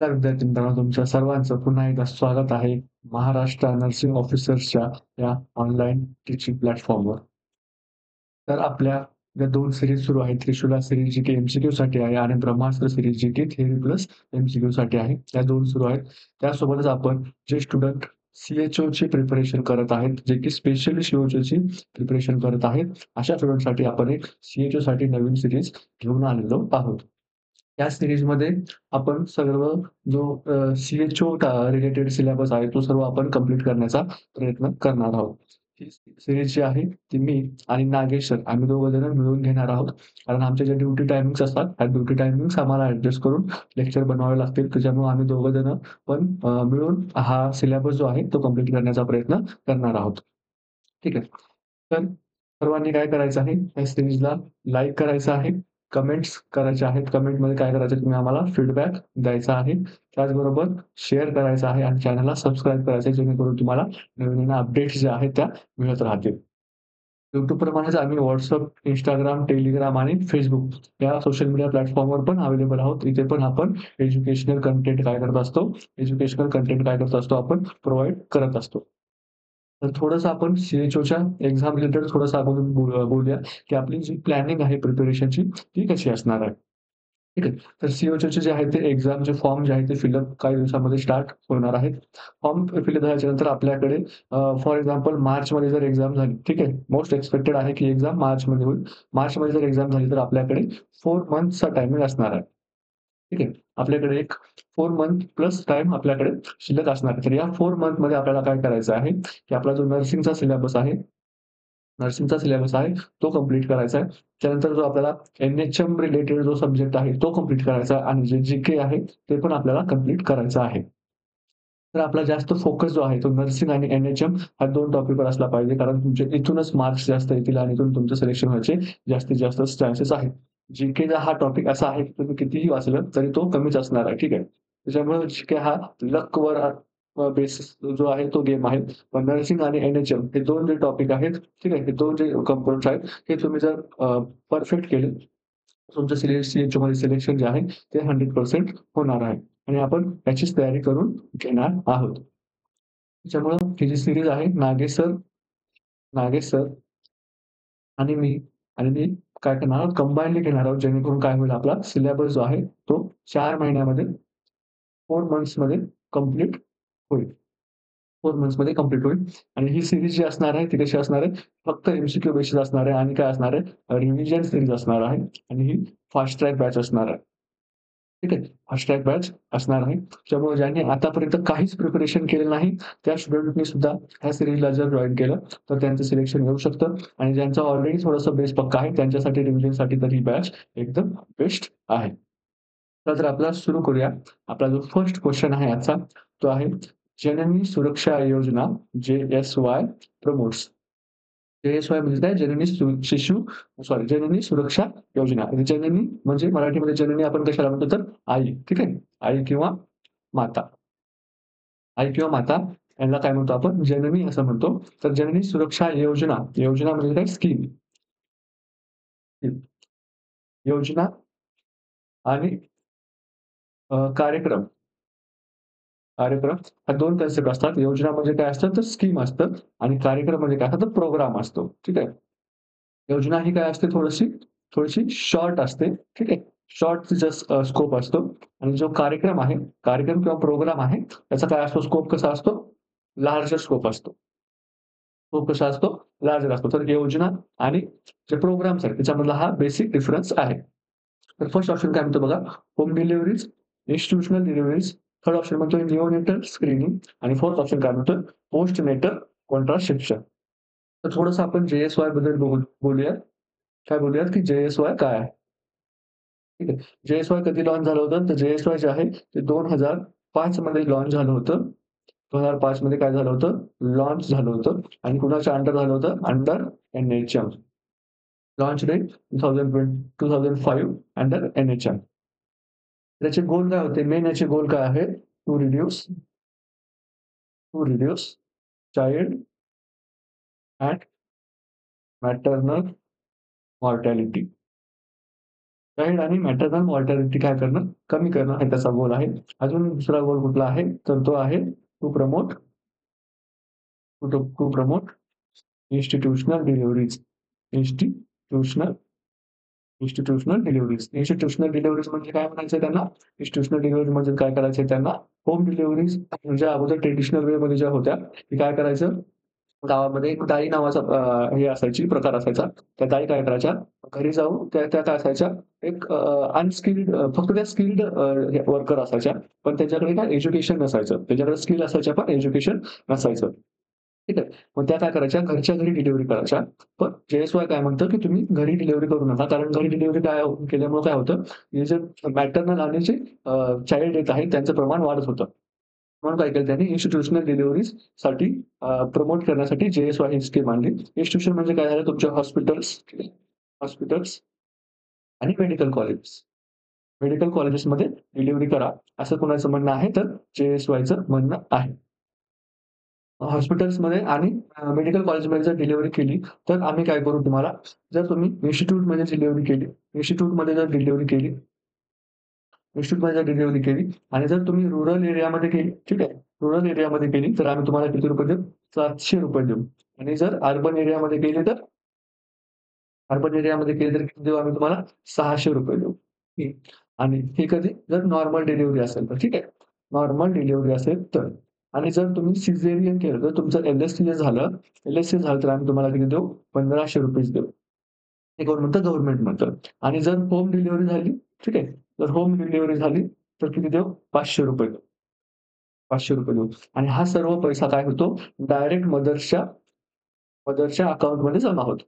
तर विद्यार्थी मित्रांनो, तुमच्या सर्वांचं पुन्हा एकदा स्वागत आहे महाराष्ट्र नर्सिंग ऑफिसर्सच्या या ऑनलाईन टीचिंग प्लॅटफॉर्मवर. तर आपल्या ज्या 2 सीरीज सुरू आहेत, त्रिशूला सीरीज जी की एम-सी-क्यूसाठी आहे आणि ब्रह्मास्त्र सीरीज जी की थिअरी प्लस एम-सी-क्यूसाठी आहे. त्या 2 सुरू आहेत. त्यासोबतच आपण जे स्टुडंट सी-एच-ओची प्रिपरेशन करत आहेत, जे की स्पेशली सी-एच-ओची प्रिपरेशन करत आहेत, अशा स्टुडंटसाठी आपण एक सी-एच-ओसाठी नवीन सीरीज घेऊन आलेलो आहोत. या सीरीजमध्ये आपण सर्व जो सी-एच-ओ रिलेटेड सिलेबस आहे, तो सर्व आपण कंप्लीट करण्याचा प्रयत्न करणार आहोत. ही सीरीज जी आहे, ती मी आणि नागेश सर आम्ही दोघं जण मिळून घेणार आहोत. कारण आमच्या ज्या ड्युटी टायमिंग्स असतात, त्या ड्युटी टायमिंग्स आम्हाला ॲडजस्ट करून लेक्चर बनवावे लागतील. त्याच्यामुळे आम्ही दोघं जण पण मिळून हा सिलेबस जो आहे, तो कंप्लीट करण्याचा प्रयत्न करणार आहोत. ठीक आहे. तर सर्वांनी काय करायचं आहे, या सीरीजला लाईक करायचं आहे, कमेंट्स करायचे आहेत. कमेंटमध्ये काय करायचं तुम्ही आम्हाला फीडबॅक द्यायचा आहे. त्याचबरोबर शेअर करायचं आहे आणि चॅनलला सबस्क्राईब करायचं आहे, जेणेकरून तुम्हाला नवीन-नवीन अपडेट्स ज्या आहेत त्या मिळत राहतील. YouTubeप्रमाणेच आम्ही WhatsApp, Instagram, Telegram आणि Facebook या सोशल मीडिया प्लॅटफॉर्मवर पण अवेलेबल आहोत. इथे पण आपण एज्युकेशनल कंटेंट काय करत असतो, एज्युकेशनल कंटेंट काय करत असतो, आपण प्रोव्हाईड करत असतो. तर थोडंसं आपण सी-एच-ओच्या एक्झाम रिलेटेड थोडंसं आपण बोलूया, की आपली जी प्लॅनिंग आहे प्रिपरेशनची ती कशी असणार आहे. ठीक आहे. तर सी-एच-ओचे जे आहे ते एक्झामचे फॉर्म जे आहे ते फिलअप काही दिवसामध्ये स्टार्ट होणार आहेत. फॉर्म फिलअप झाल्याच्यानंतर आपल्याकडे फॉर एक्झाम्पल मार्चमध्ये जर एक्झाम झाली, ठीक आहे. मोस्ट एक्सपेक्टेड आहे की एक्झाम मार्चमध्ये होईल. मार्चमध्ये जर एक्झाम झाली तर आपल्याकडे 4 मंथ्सचा टायमिंग असणार आहे. ठीक आहे. आपल्याकडे एक 4 मंथ प्लस टाईम आपल्याकडे शिल्लक असणार आहे. तर या 4 मंथमध्ये आपल्याला काय करायचं आहे, की आपला जो नर्सिंगचा सिलेबस आहे, नर्सिंगचा सिलेबस आहे, तो कंप्लीट करायचा आहे. त्यानंतर जो आपल्याला एन-एच-एम रिलेटेड जो सब्जेक्ट आहे, तो कंप्लीट करायचा आहे आणि जे जी-के आहे, ते पण आपल्याला कंप्लीट करायचं आहे. तर आपला जास्त फोकस जो आहे, तो नर्सिंग आणि एन-एच-एम ह्या 2 टॉपिकवर असला पाहिजे. कारण तुमचे इथूनच मार्क्स जास्त येतील आणि इथून तुमचं सिलेक्शन व्हायचे जास्तीत जास्त चान्सेस आहेत. जी-केचा हा टॉपिक असा आहे, की तुम्ही कितीही वाचलं तरी तो कमीच असणार आहे. ठीक आहे. त्याच्यामुळे जी-के हा लकवर बेसिस जो आहे तो गेम आहे. पण नर्सिंग आणि एन-एच-एम हे 2 जे टॉपिक आहेत, ठीक आहे. हे 2 जे कंपोनंट्स आहेत, हे तुम्ही जर परफेक्ट केले, तुमचं सी-एच-ओमध्ये सिलेक्शन जे आहे, ते 100% होणार आहे आणि आपण याचीच तयारी करून घेणार आहोत. त्याच्यामुळं ही जी सीरीज आहे नागेश सर आणि मी काय करणार आहोत कंबाईनली घेणार आहोत जेणेकरून काय होईल आपला सिलेबस जो आहे तो 4 महिन्यामध्ये 4 मंथ्समध्ये कंप्लीट होईल. 4 मंथ्समध्ये कंप्लीट होईल आणि ही सीरीज जी असणार आहे ती कशी असणार आहे? फक्त एम-सी-क्यू बेसिस असणार आहे आणि काय असणार आहे? रिव्हिजन सीरीज असणार आहे आणि ही फास्ट ट्रॅक बॅच असणार आहे. ठीक आहे. फास्ट ट्रॅक बॅच असणार आहे. त्यामुळे ज्यांनी आतापर्यंत काहीच प्रिपरेशन केलं नाही, त्या स्टुडंटनी सुद्धा ह्या सीरीजला जर जॉइन केलं, तर त्यांचं सिलेक्शन येऊ शकतं आणि ज्यांचा ऑलरेडी थोडंसं बेस पक्का आहे, त्यांच्यासाठी रिव्हिजनसाठी तर ही बॅच एकदम बेस्ट आहे. चला तर आपला सुरू करूया. आपला जो फर्स्ट क्वेशन आहे आजचा, तो आहे जननी सुरक्षा योजना जे-एस-वाय प्रमोट्स. जे-एस-वाय म्हणजे काय? जननी सुरक्षा योजना. आणि जननी म्हणजे मराठीमध्ये जननी आपण कशाला म्हणतो तर आई, ठीक आहे. आई किंवा माता. आई किंवा माता यांना काय म्हणतो आपण? जननी असं म्हणतो. तर जननी सुरक्षा योजना, योजना म्हणजे काय? स्कीम. योजना आणि कार्यक्रम. कार्यक्रम ह्या 2 कन्सेप्ट असतात. योजना म्हणजे काय असतं? तर स्कीम असतं आणि कार्यक्रम म्हणजे काय असतं? तर प्रोग्राम असतो. ठीक आहे. योजना ही काय असते थोडीशी शॉर्ट असते. ठीक आहे. शॉर्ट तिचा स्कोप असतो आणि जो कार्यक्रम आहे, कार्यक्रम किंवा प्रोग्राम आहे, त्याचा काय असतो स्कोप कसा असतो? लार्जर स्कोप असतो. स्कोप कसा असतो? लार्जर असतो. तर योजना आणि जे प्रोग्राम्स आहेत त्याच्यामधला हा बेसिक डिफरन्स आहे. तर फर्स्ट ऑप्शन काय म्हणतो बघा, home deliveries, institutional deliveries. Third option म्हणतोय निओनेटल स्क्रीनिंग आणि फोर्थ ऑप्शन काय म्हणतोय पोस्ट नेटल कॉन्ट्रासेप्शन. तर थोडंसं आपण जे-एस-वाय बद्दल बोलूयात. काय बोलूयात, की जे-एस-वाय काय आहे? ठीक आहे. जे-एस-वाय कधी लॉन्च झालं होतं? तर जे-एस-वाय जे आहे ते 2005 मध्ये लॉन्च झालं होतं. 2005 मध्ये काय झालं होतं? लॉन्च झालं होतं आणि कुणाच्या अंडर झालं होतं? Under NHM. Launch date 2005 under NHM. त्याचे गोल काय होते? मेन याचे गोल काय आहे? To reduce child and maternal mortality. Child आणि मॅटर्नल मॉर्टॅलिटी काय करणं? कमी करणं हे त्याचा गोल आहे. अजून दुसरा गोल कुठला आहे? तर तो आहे to promote to promote institutional deliveries. Institutional institutional deliveries. Institutional deliveries म्हणजे काय म्हणायचं त्यांना? इन्स्टिट्यूशनल डिलिव्हरी म्हणजे काय करायचं त्यांना? होम डिलिव्हरीज म्हणजे अगोदर ट्रेडिशनल वेमध्ये ज्या होत्या, ते काय करायचं? गावामध्ये एक दाई नावाचा हे असायची, प्रकार असायचा. त्या दाई काय करायच्या? घरी जाऊन त्या काय असायच्या? एक अनस्किल्ड फक्त त्या स्किल्ड वर्कर असायच्या. पण त्यांच्याकडे काय एज्युकेशन नसायचं. त्यांच्याकडे स्किल असायच्या, पण एज्युकेशन नसायचं. ठीक आहे. मग त्या काय करायच्या? घरच्या घरी डिलिव्हरी करायच्या. पण जे-एस-वाय काय म्हणतं, की तुम्ही घरी डिलिव्हरी करू नका. कारण घरी डिलिव्हरी काय केल्यामुळे काय होतं, हे जे मॅटर्नल आणि जे चाइल्ड डेथ आहे त्यांचं प्रमाण वाढत होतं. म्हणून काय केलं त्यांनी इन्स्टिट्यूशनल डिलिव्हरीजसाठी प्रमोट करण्यासाठी जे-एस-वाय ही स्कीम आणली. इन्स्टिट्यूशन म्हणजे काय झालं तुमचे हॉस्पिटल्स हॉस्पिटल्स आणि मेडिकल कॉलेज. मेडिकल कॉलेजेसमध्ये डिलिव्हरी करा, असं कोणाचं म्हणणं आहे, तर जे-एस-वायचं म्हणणं आहे. हॉस्पिटल्समध्ये आणि मेडिकल कॉलेजमध्ये जर डिलिव्हरी केली, तर आम्ही काय करू तुम्हाला, जर तुम्ही इन्स्टिट्यूटमध्ये डिलिव्हरी केली इन्स्टिट्यूटमध्ये जर डिलिव्हरी केली इन्स्टिट्यूटमध्ये जर डिलिव्हरी केली आणि जर तुम्ही रुरल एरियामध्ये केली, ठीक आहे. रुरल एरियामध्ये केली, तर आम्ही तुम्हाला किती रुपये देऊ? ₹700 देऊ आणि जर अर्बन एरियामध्ये केली, तर अर्बन एरियामध्ये केली, तर किती देऊ आम्ही तुम्हाला? ₹600 देऊ. हं. आणि हे कधी? जर नॉर्मल डिलिव्हरी असेल तर, ठीक आहे. नॉर्मल डिलिव्हरी असेल तर. आणि जर तुम्ही सिझेरियन केलं, तर तुमचं एल-एस-सी झालं, तर आम्ही तुम्हाला किती देऊ? ₹1500 देऊ. हे कोण म्हणतं? गव्हर्नमेंट म्हणतं. आणि जर होम डिलिव्हरी झाली, ठीक आहे. जर होम डिलिव्हरी झाली, तर किती देऊ? ₹500 देऊ. ₹500 देऊ. आणि हा सर्व पैसा काय होतो? डायरेक्ट मदरच्या अकाउंटमध्ये जमा होतो.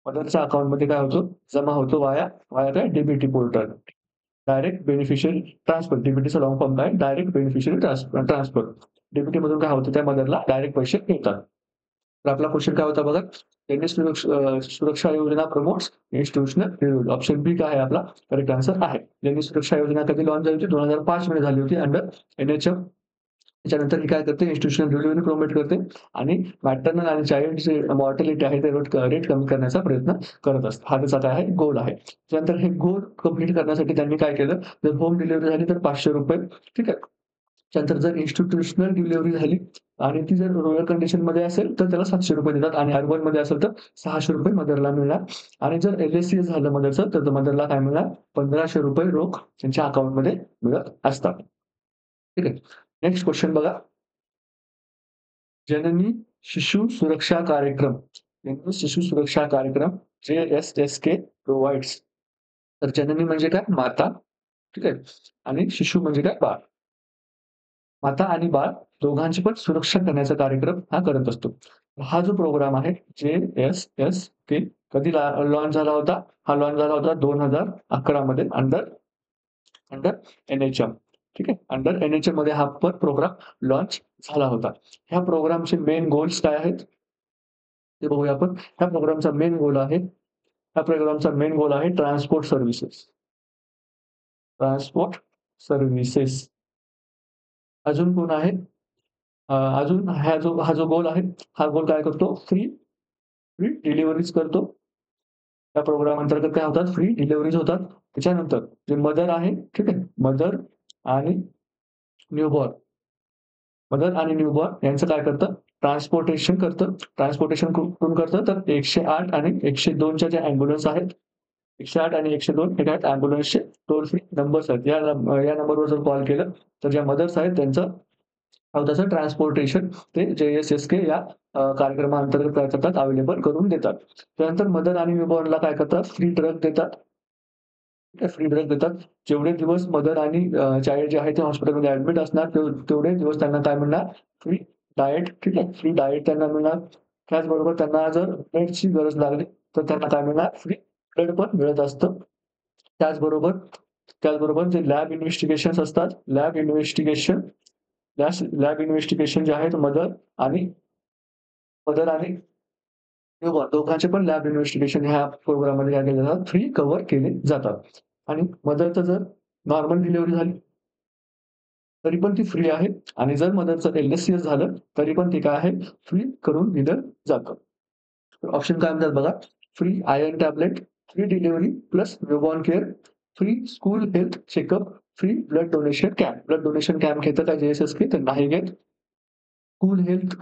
मदरच्या अकाउंटमध्ये काय होतो? जमा होतो वाया वाया काय? D portal. Direct beneficiary transfer. डी-बी-टीचा लॉंग फॉर्म काय? Direct beneficiary transfer. डी-बी-टीमधून काय होतं? त्या मदरला डायरेक्ट पैसे येतात. तर आपला क्वेशन काय होता बघा? त्यांनी सुरक्षा योजना प्रमोट्स इन्स्टिट्यूशनल डिलिव्हरी. ऑप्शन बी काय आहे आपला करेक्ट आन्सर आहे. ज्यांनी सुरक्षा योजना कधी लॉन्च झाली होती? 2005 मध्ये झाली होती अंडर एन-एच-एम. त्याच्यानंतर ही काय करते? इन्स्टिट्यूशनल डिलिव्हरी प्रमोट करते आणि मॅटर्नल आणि चाइल्डची मॉर्टॅलिटी आहे ते रेट कमी करण्याचा प्रयत्न करत असते. हा त्याचा काय आहे? गोल आहे. त्यानंतर हे गोल कंप्लीट करण्यासाठी त्यांनी काय केलं? जर होम डिलिव्हरी झाली तर ₹500, ठीक आहे. त्यानंतर जर इन्स्टिट्यूशनल डिलिव्हरी झाली आणि ती जर रुरल कंडिशनमध्ये असेल, तर त्याला ₹700 देतात आणि अर्बनमध्ये असेल तर ₹600 मदरला मिळणार आणि जर एल-एस-सी झालं मदरचं, तर मदरला काय मिळणार? ₹1500 रोख त्यांच्या अकाउंटमध्ये मिळत असतात. ठीक आहे. नेक्स्ट क्वेशन बघा. जननी शिशु सुरक्षा कार्यक्रम. जननी शिशु सुरक्षा कार्यक्रम जे-एस-एस-के प्रोव्हाईड्स. तर जननी म्हणजे काय? माता. ठीक आहे. आणि शिशु म्हणजे काय? बाळ. माता आणि बाळ दोघांची पण सुरक्षा करण्याचा कार्यक्रम हा करत असतो. हा जो प्रोग्राम आहे जे-एस-एस-के कधी लॉन्च झाला होता? हा लॉन्च झाला होता 2011 मध्ये अंडर अंडर एन-एच-एम. ठीक आहे. अंडर एन-एच-एममध्ये हा पण प्रोग्राम लॉन्च झाला होता. ह्या प्रोग्रामचे मेन गोल्स काय आहेत? ते बघूया आपण. ह्या प्रोग्रामचा मेन गोल आहे ट्रान्सपोर्ट सर्व्हिसेस. Transport services. अजून कोण आहे? अजून हा जो गोल आहे, हा गोल काय करतो? फ्री फ्री डिलिव्हरीज करतो. त्या प्रोग्राम अंतर्गत काय होतात? फ्री डिलिव्हरीज होतात. त्याच्यानंतर जे मदर आहे, ठीक आहे. आणि न्यूबॉर्न मदर आणि न्यूबॉर्न यांचं काय करतं? ट्रान्सपोर्टेशन करतं. ट्रान्सपोर्टेशन कुठून करतं? तर 108 आणि 102 च्या ज्या एम्ब्युलन्स आहेत, 108 आणि 102 हे काय एम्ब्युलन्सचे टोल फ्री नंबर्स आहेत. या नंबरवर जर कॉल केलं, तर ज्या मदर्स आहेत त्यांचं त्याचं ट्रान्सपोर्टेशन ते जे-एस-एस-के या कार्यक्रमाअंतर्गत काय करतात? अवेलेबल करून देतात. त्यानंतर मदर आणि न्यूबॉर्नला काय करतात? फ्री ड्रग देतात. फ्री ड्रग देतात. जेवढे दिवस मदर आणि चाइल्ड जे आहे ते हॉस्पिटलमध्ये ॲडमिट असणार तेवढे दिवस त्यांना काय मिळणार? फ्री डायट, ठीक आहे. फ्री डायट त्यांना मिळणार. त्याचबरोबर त्यांना जर ब्लडची गरज लागली, तर त्यांना काय मिळणार? फ्री ब्लड पण मिळत असतं. त्याचबरोबर त्याचबरोबर जे लॅब इन्व्हेस्टिगेशन्स असतात, लॅब इन्व्हेस्टिगेशन जे आहेत मदर आणि न्यूबॉर्न दोघांचे पण लॅब इन्व्हेस्टिगेशन ह्या प्रोग्राममध्ये काय केले जातात? फ्री कव्हर केले जातात. आणि मदरचं जर नॉर्मल डिलिव्हरी झाली, तरी पण ती फ्री आहे आणि जर मदरचं एल-एस-सी-एस झालं, तरी पण ते काय आहे? फ्री करून दिलं जातं. ऑप्शन काय म्हणतात बघा? Free iron tablet, free delivery plus newborn care, free school health checkup, free blood donation camp. Blood donation camp घेतं का जे-एस-एस-के? तर नाही घेत. स्कूल हेल्थ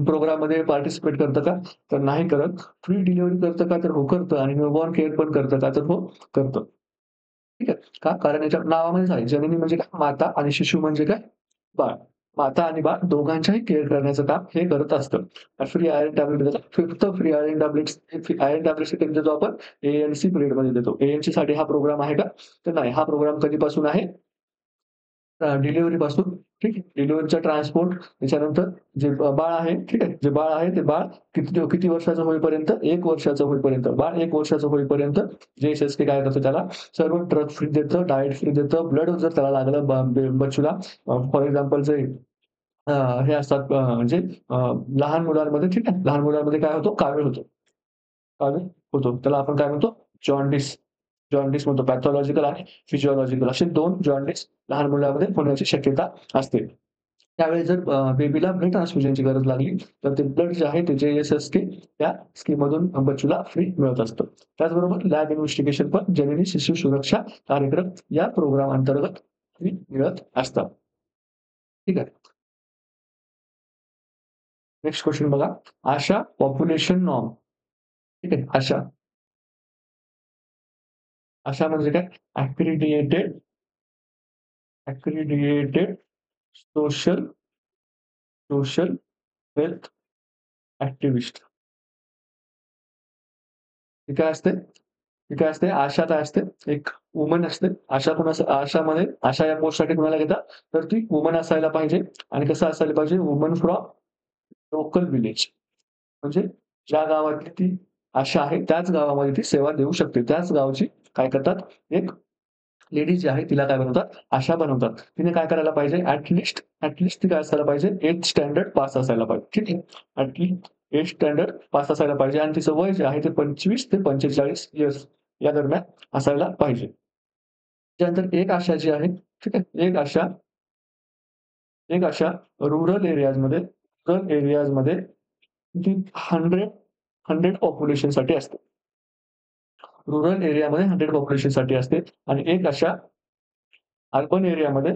प्रोग्राममध्ये पार्टिसिपेट करतं का? तर नाही करत. फ्री डिलिव्हरी करतं का? तर हो करतं आणि न्यूबॉर्न केअर पण करतं का? तर हो करतं. ठीक आहे. का? कारण याच्या नावामध्येच आहे. जननी म्हणजे काय? माता आणि शिशु म्हणजे काय? बाळ. माता आणि बाळ दोघांच्याही केअर करण्याचं काम हे करत असतं. फ्री आयर्न टॅब्लेट देतात. Fifth free iron tablets iron tablets कधी देतो आपण? ए-एन-सी पिरियडमध्ये देतो. ए-एन-सीसाठी हा प्रोग्राम आहे का? तर नाही. हा प्रोग्राम कधीपासून आहे? डिलिव्हरीपासून ठीक आहे. डिलिव्हरीचा ट्रान्सपोर्ट त्याच्यानंतर जे बाळ आहे, ठीक आहे. जे बाळ आहे ते बाळ किती किती वर्षाचं होईपर्यंत? 1 वर्षाचं होईपर्यंत. बाळ 1 वर्षाचं होईपर्यंत जे-एस-एस-के काय करतं त्याला सर्व ड्रग फ्री देतं, डायट फ्री देतं. ब्लड जर त्याला लागलं बच्चूला फॉर एक्झाम्पल जे अ, हे असतात म्हणजे अ, लहान मुलांमध्ये ठीक आहे. लहान मुलांमध्ये काय होतो? कावीळ होतो. कावीळ होतो. त्याला आपण काय म्हणतो? जॉन्डिस. जॉन्डिस म्हणतो. पॅथॉलॉजिकल आणि फिजिओलॉजिकल असे 2 जॉन्डिस लहान मुलामध्ये होण्याची शक्यता असते. त्यावेळी जर बेबीला ब्लड ट्रान्सफ्युजनची गरज लागली, तर ते ब्लड जे आहे ते जे-एस-एस-के त्या स्कीममधून बच्चूला फ्री मिळत असतं. त्याचबरोबर लॅब इन्व्हेस्टिगेशन पण जननी शिशु सुरक्षा कार्यक्रम या प्रोग्राम अंतर्गत फ्री मिळत असतात. ठीक आहे. नेक्स्ट क्वेशन बघा. आशा पॉप्युलेशन नॉर्म. ठीक आहे. आशा. आशा म्हणजे काय? अक्रिडिएटेड अक्रिडिएटेड सोशल सोशल वेल्थ ॲक्टिव्हिस्ट. हे काय असते? हे काय असते? आशा काय असते? एक वुमन असते. आशा कोण असं आशामध्ये आशा या पोस्टसाठी कोणाला घेतात? तर ती वुमन असायला पाहिजे आणि कसं असायला पाहिजे? Woman from local village. म्हणजे ज्या गावातली ती आशा आहे, त्याच गावामध्ये ती सेवा देऊ शकते. त्याच गावची काय करतात? एक लेडीज जी आहे तिला काय बनवतात? आशा बनवतात. तिने काय करायला पाहिजे? ॲट लीस्ट ती काय असायला पाहिजे? 8th स्टँडर्ड पास असायला पाहिजे. ठीक आहे. At least 8th standard pass असायला पाहिजे आणि तिचं वय जे आहे ते 25 ते 45 इयर्स या दरम्यान असायला पाहिजे. त्यानंतर एक आशा जी आहे, ठीक आहे. एक आशा रुरल एरियाजमध्ये ती 100 पॉप्युलेशनसाठी असते. रुरल एरियामध्ये 100 पॉप्युलेशनसाठी असते आणि एक आशा अर्बन एरियामध्ये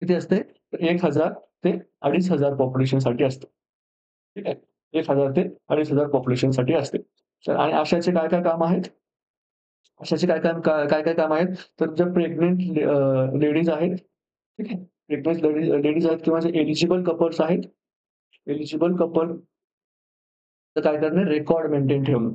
किती असते? तर 1000 ते 2500 पॉप्युलेशनसाठी असते. ठीक आहे. 1000 ते 2500 पॉप्युलेशनसाठी असते. तर आणि आशाचे काय-काय काम आहेत? आशाचे काय-काय काम आहेत? तर ज्या प्रेग्नंट लेडीज आहेत, ठीक आहे. प्रेग्नंट लेडीज आहेत किंवा जे एलिजिबल कपल्स आहेत, एलिजिबल कपल तर काय करणे? रेकॉर्ड मेंटेन ठेवणं.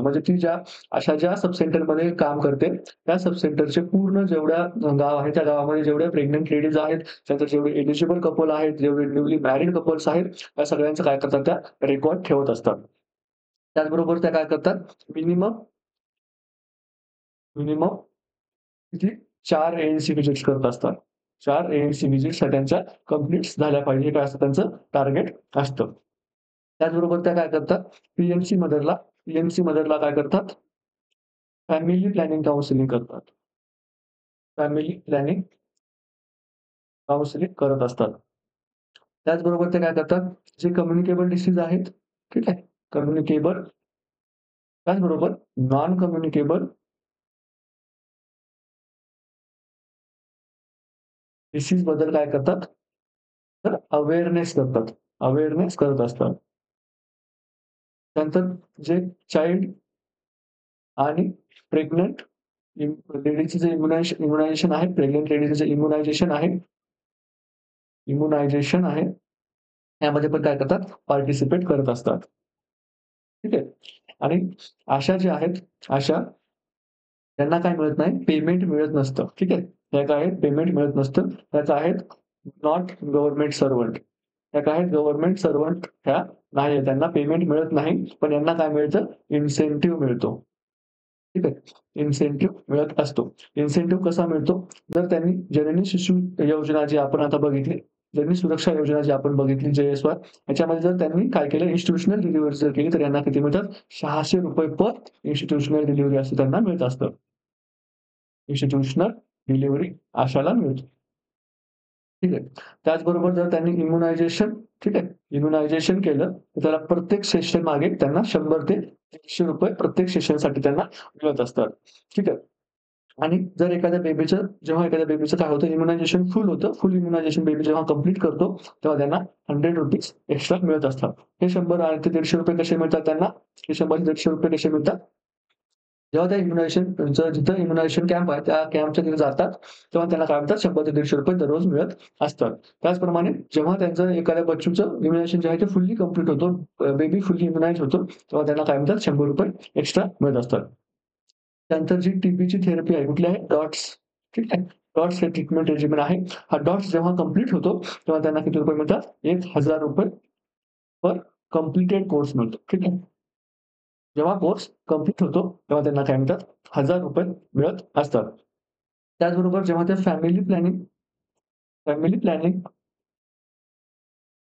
म्हणजे ती ज्या सब सेंटरमध्ये काम करते, त्या सब सेंटरचे पूर्ण जेवढ्या गाव आहे, त्या गावामध्ये जेवढ्या प्रेग्नंट लेडीज आहेत, त्यानंतर जेवढे एलिजिबल कपल आहेत, जेवढे न्यूली मॅरिड कपल्स आहेत, त्या सगळ्यांचं काय करतात त्या रेकॉर्ड ठेवत असतात. त्याचबरोबर त्या काय करतात? मिनिमम मिनिमम किती 4 ए-एन-सी व्हिजिट्स करत असतात. 4 ए-एन-सी व्हिजिट्स ह्या त्यांच्या कंप्लीट झाल्या पाहिजे. हे काय असतं त्यांचं टार्गेट असतं. त्याचबरोबर त्या काय करतात? पी मदरला काय करतात? फॅमिली प्लॅनिंग काउन्सिलिंग करतात. फॅमिली प्लॅनिंग काउन्सिलिंग करत असतात. त्याचबरोबर ते काय करतात? जे कम्युनिकेबल डिसीज आहेत, ठीक आहे. कम्युनिकेबल त्याचबरोबर नॉन कम्युनिकेबल डिसीज बद्दल काय करतात? तर अवेअरनेस करत असतात. त्यानंतर जे चाइल्ड आणि प्रेग्नंट लेडीजचं जे इम्युनायझेशन आहे, प्रेग्नंट लेडीजचं जे इम्युनायझेशन आहे, यामध्ये पण काय करतात? पार्टिसिपेट करत असतात. ठीक आहे. आणि आशा ज्या आहेत, आशा त्यांना काय मिळत नाही? पेमेंट मिळत नसतं. ठीक आहे. त्या काय आहेत? पेमेंट मिळत नसतं. त्या काय आहेत? Not government servant. त्या काय आहेत? गव्हर्नमेंट सर्व्हंट ह्या नाहीये. त्यांना पेमेंट मिळत नाही. पण यांना काय मिळतं? इन्सेंटिव्ह मिळतो. ठीक आहे. इन्सेंटिव्ह मिळत असतो. इन्सेंटिव्ह कसा मिळतो? जर त्यांनी जननी शिशु योजना जी आपण आता बघितली, जननी सुरक्षा योजना जी आपण बघितली जे-एस-वाय याच्यामध्ये जर त्यांनी काय केलं इन्स्टिट्यूशनल डिलिव्हरी जर केली तर यांना किती मिळतात? ₹600 पर इन्स्टिट्यूशनल डिलिव्हरी असं त्यांना मिळत असतं. इन्स्टिट्यूशनल डिलिव्हरी आशाला मिळतो. ठीक आहे. त्याचबरोबर जर त्यांनी ठीक आहे. इम्युनायझेशन केलं, तर त्याला प्रत्येक सेशन मागे त्यांना 100 ते ₹150 प्रत्येक सेशनसाठी त्यांना मिळत असतात. ठीक आहे. आणि जर जेव्हा एखाद्या बेबीचं काय होतं इम्युनायझेशन फुल होतं. फुल इम्युनायझेशन बेबी जेव्हा कंप्लीट करतो, तेव्हा त्यांना ₹100 एक्स्ट्रा मिळत असतात. हे 100 आणि ते ₹150 कसे मिळतात त्यांना? हे 100 ते ₹150 कसे मिळतात? जेव्हा त्या जिथं इम्युनायझेशन कॅम्प आहे, त्या कॅम्पच्या तिथे जातात, तेव्हा त्यांना काय म्हणतात ₹100 ते ₹150 दररोज मिळत असतात. त्याचप्रमाणे जेव्हा त्यांचं एखाद्या बच्चूचं इम्युनायझेशन जे आहे ते फुल्ली कंप्लीट होतो, बेबी फुल्ली इम्युनाइज होतो, तेव्हा त्यांना काय म्हणतात ₹100 एक्स्ट्रा मिळत असतात. त्यानंतर जी टीबीची थेरपी आहे, कुठली आहे? डॉट्स. ठीक आहे. डॉट्स हे ट्रीटमेंट रेजिमेन आहे. हा डॉट्स जेव्हा कंप्लीट होतो, तेव्हा त्यांना किती रुपये मिळतात? ₹1000 पर कंप्लीटेड कोर्स मिळतो. ठीक आहे. जेव्हा कोर्स कंप्लीट होतो, तेव्हा त्यांना काय मिळतात? ₹1000 मिळत असतात. त्याचबरोबर जेव्हा ते फॅमिली प्लॅनिंग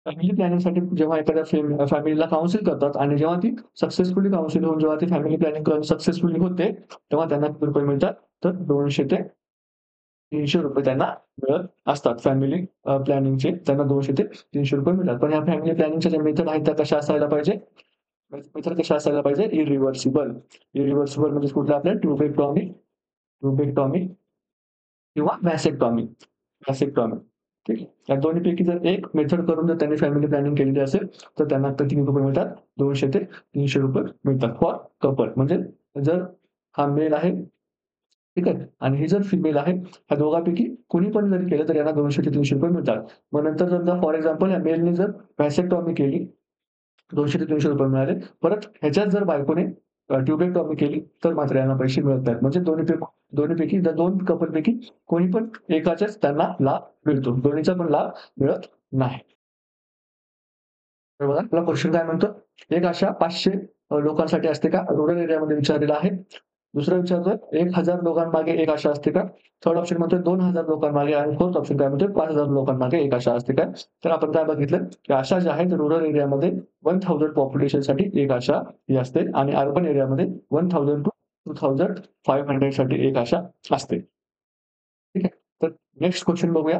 फॅमिली प्लॅनिंगसाठी जेव्हा एखाद्या फॅमिलीला काउन्सिल करतात आणि जेव्हा ती सक्सेसफुली काउन्सिल होऊन जेव्हा ती फॅमिली प्लॅनिंग सक्सेसफुली होते, तेव्हा त्यांना किती रुपये मिळतात? तर 200 ते ₹300 त्यांना मिळत असतात. फॅमिली प्लॅनिंगचे त्यांना ₹200 ते ₹300 मिळतात. पण ह्या फॅमिली प्लॅनिंगच्या ज्या मेथड आहेत त्या कशा असायला पाहिजे? मेथड कशा असायला पाहिजे? इरिव्हर्सिबल. इरिव्हर्सिबल म्हणजे कुठल्या आपल्या ट्युबेक्टॉमी किंवा व्हॅसेक्टॉमी. ठीक आहे. या दोन्हीपैकी जर एक मेथड करून जर त्यांनी फॅमिली प्लॅनिंग केलेली असेल, तर त्यांना किती रुपये मिळतात? 200 ते ₹300 मिळतात फॉर कपल. म्हणजे जर हा मेल आहे, ठीक आहे. आणि ही जर फिमेल आहे, ह्या दोघांपैकी कोणी पण जरी केलं तर यांना 200 ते ₹300 मिळतात. मग नंतर समजा फॉर एक्झाम्पल या मेलने जर व्हॅसेक्टॉमी केली, 200 ते ₹300 मिळाले. परत ह्याच्यात जर बायकोने ट्युबेक्टॉमी केली, तर मात्र यांना पैसे मिळत नाहीत. म्हणजे दोन्हीपैकी त्या 2 कपलपैकी कोणी पण एकाच्याच त्यांना लाभ मिळतो. दोन्हीचा पण लाभ मिळत नाही. तर बघा आपला क्वेशन काय म्हणतो? एक आशा 500 लोकांसाठी असते का? रुरल एरियामध्ये विचारलेला आहे. दुसरं विचारतोय 1000 लोकांमागे एक आशा असते का? थर्ड ऑप्शन म्हणतोय 2000 लोकांमागे आणि फोर्थ ऑप्शन काय म्हणतोय 5000 लोकांमागे एक आशा असते का? तर आपण काय बघितलं, की आशा ज्या आहेत रुरल एरियामध्ये 1000 पॉप्युलेशनसाठी एक आशा ही असते आणि अर्बन एरियामध्ये 1000 टू 2500 साठी एक आशा असते. ठीक आहे. तर नेक्स्ट क्वेशन बघूया.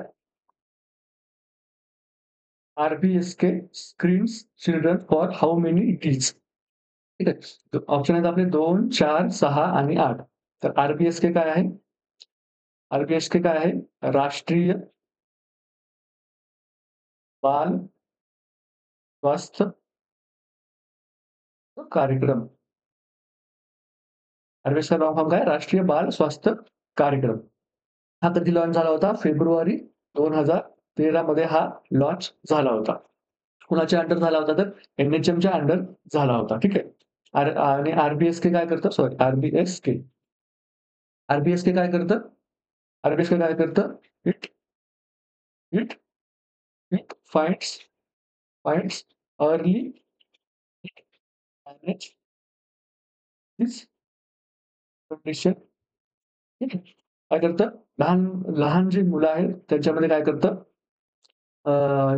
R B S K screens children for how many days? ठीक आहे. ऑप्शन आहेत आपले 2, 4, 6 आणि 8. तर आर-बी-एस-के काय आहे? आर-बी-एस-के काय आहे? राष्ट्रीय बाल स्वास्थ्य कार्यक्रम. आर-बी-एस-के लॉंग फॉर्म काय? राष्ट्रीय बाल स्वास्थ्य कार्यक्रम. हा कधी लॉन्च झाला होता? फेब्रुवारी 2013 मध्ये हा लॉन्च झाला होता. कुणाच्या अंडर झाला होता तर एन-एच-एमच्या अंडर झाला होता. ठीक आहे. आणि आर-बी-एस-के काय करतं? सॉरी आर-बी-एस-के. आर-बी-एस-के काय करतं? आर-बी-एस-के काय करतं? It it it finds early manage this condition. ठीक आहे. काय करतं? लहान लहान जी मुलं आहेत त्यांच्यामध्ये काय करतं?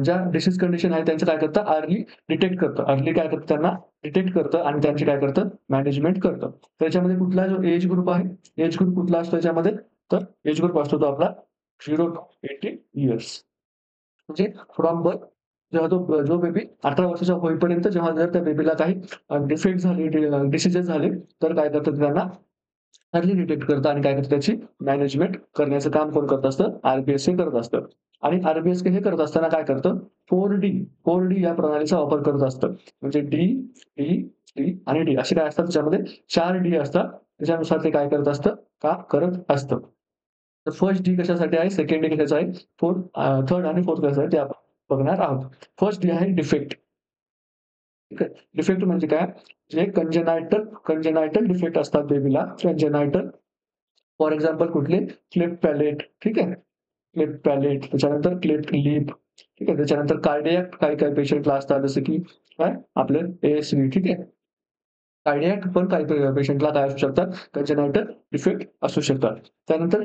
ज्या डिसीज कंडिशन आहे त्यांचं काय करतं? अर्ली डिटेक्ट करतं. अर्ली काय करतं त्यांना डिटेक्ट करतं आणि त्यांची काय करतं? मॅनेजमेंट करतं. त्याच्यामध्ये कुठला जो एज ग्रुप आहे, एज ग्रुप कुठला असतो याच्यामध्ये? तर एज ग्रुप असतो तो आपला 0 टू 18 इयर्स. म्हणजे फ्रॉम बर्थ जेव्हा जो बेबी 18 वर्षाचा होईपर्यंत जेव्हा जर त्या बेबीला काही डिफेक्ट झाले, डिसीजेस झाले, तर काय करतात त्यांना अर्ली डिटेक्ट करतं आणि काय करतं त्याची मॅनेजमेंट करण्याचं काम कोण करत असतं? आर-बी-एस-के करत असतं. आणि आर-बी-एस-के हे करत असताना काय करतं? 4D या प्रणालीचा वापर करत असतं. म्हणजे डी, डी, डी आणि डी असे काय असतात त्याच्यामध्ये 4 डी असतात. त्याच्यानुसार ते काय करत असतं? काम करत असतं. तर फर्स्ट डी कशासाठी आहे? सेकंड डी कशाचा आहे? थर्ड आणि फोर्थ कशाचा आहे ते आपण बघणार आहोत. फर्स्ट डी आहे डिफेक्ट. ठीक आहे. डिफेक्ट म्हणजे काय? जे कंजेनायटल डिफेक्ट असतात बेबीला कंजेनायटल फॉर एक्झाम्पल कुठले? क्लेफ्ट पॅलेट, ठीक आहे. क्लेफ्ट पॅलेट, त्याच्यानंतर क्लेफ्ट लिप, ठीक आहे. त्याच्यानंतर कार्डियाक काही-काही पेशंटला असतात जसं की काय? आपलं ए-एस-व्ही, ठीक आहे. कार्डियाक पण काही पेशंटला काय असू शकतात? कंजेनायटल डिफेक्ट असू शकतात. त्यानंतर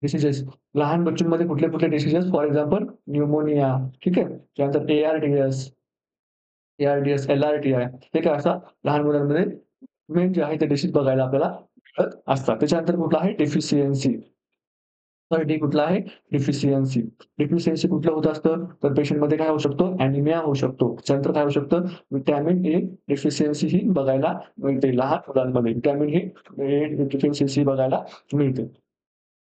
डिसीजेस लहान बच्चूंमध्ये कुठले-कुठले डिसीजेस फॉर एक्झाम्पल न्यूमोनिया, ठीक आहे. त्यानंतर एआरडीएस, एल-आर-टी-आय हे काय असतात? लहान मुलांमध्ये मेन जे आहे ते डिसीज बघायला आपल्याला मिळत असतात. त्याच्यानंतर कुठला आहे? डेफिशियन्सी. तर डी कुठला आहे? डिफिशियन्सी. डिफिशियन्सी कुठलं होत असतं? तर पेशंटमध्ये काय होऊ शकतो? ॲनिमिया होऊ शकतो. त्याच्यानंतर काय होऊ शकतं? व्हिटॅमिन ए डिफिशियन्सी ही बघायला मिळते. लहान मुलांमध्ये व्हिटॅमिन ए डिफिशियन्सी बघायला मिळते.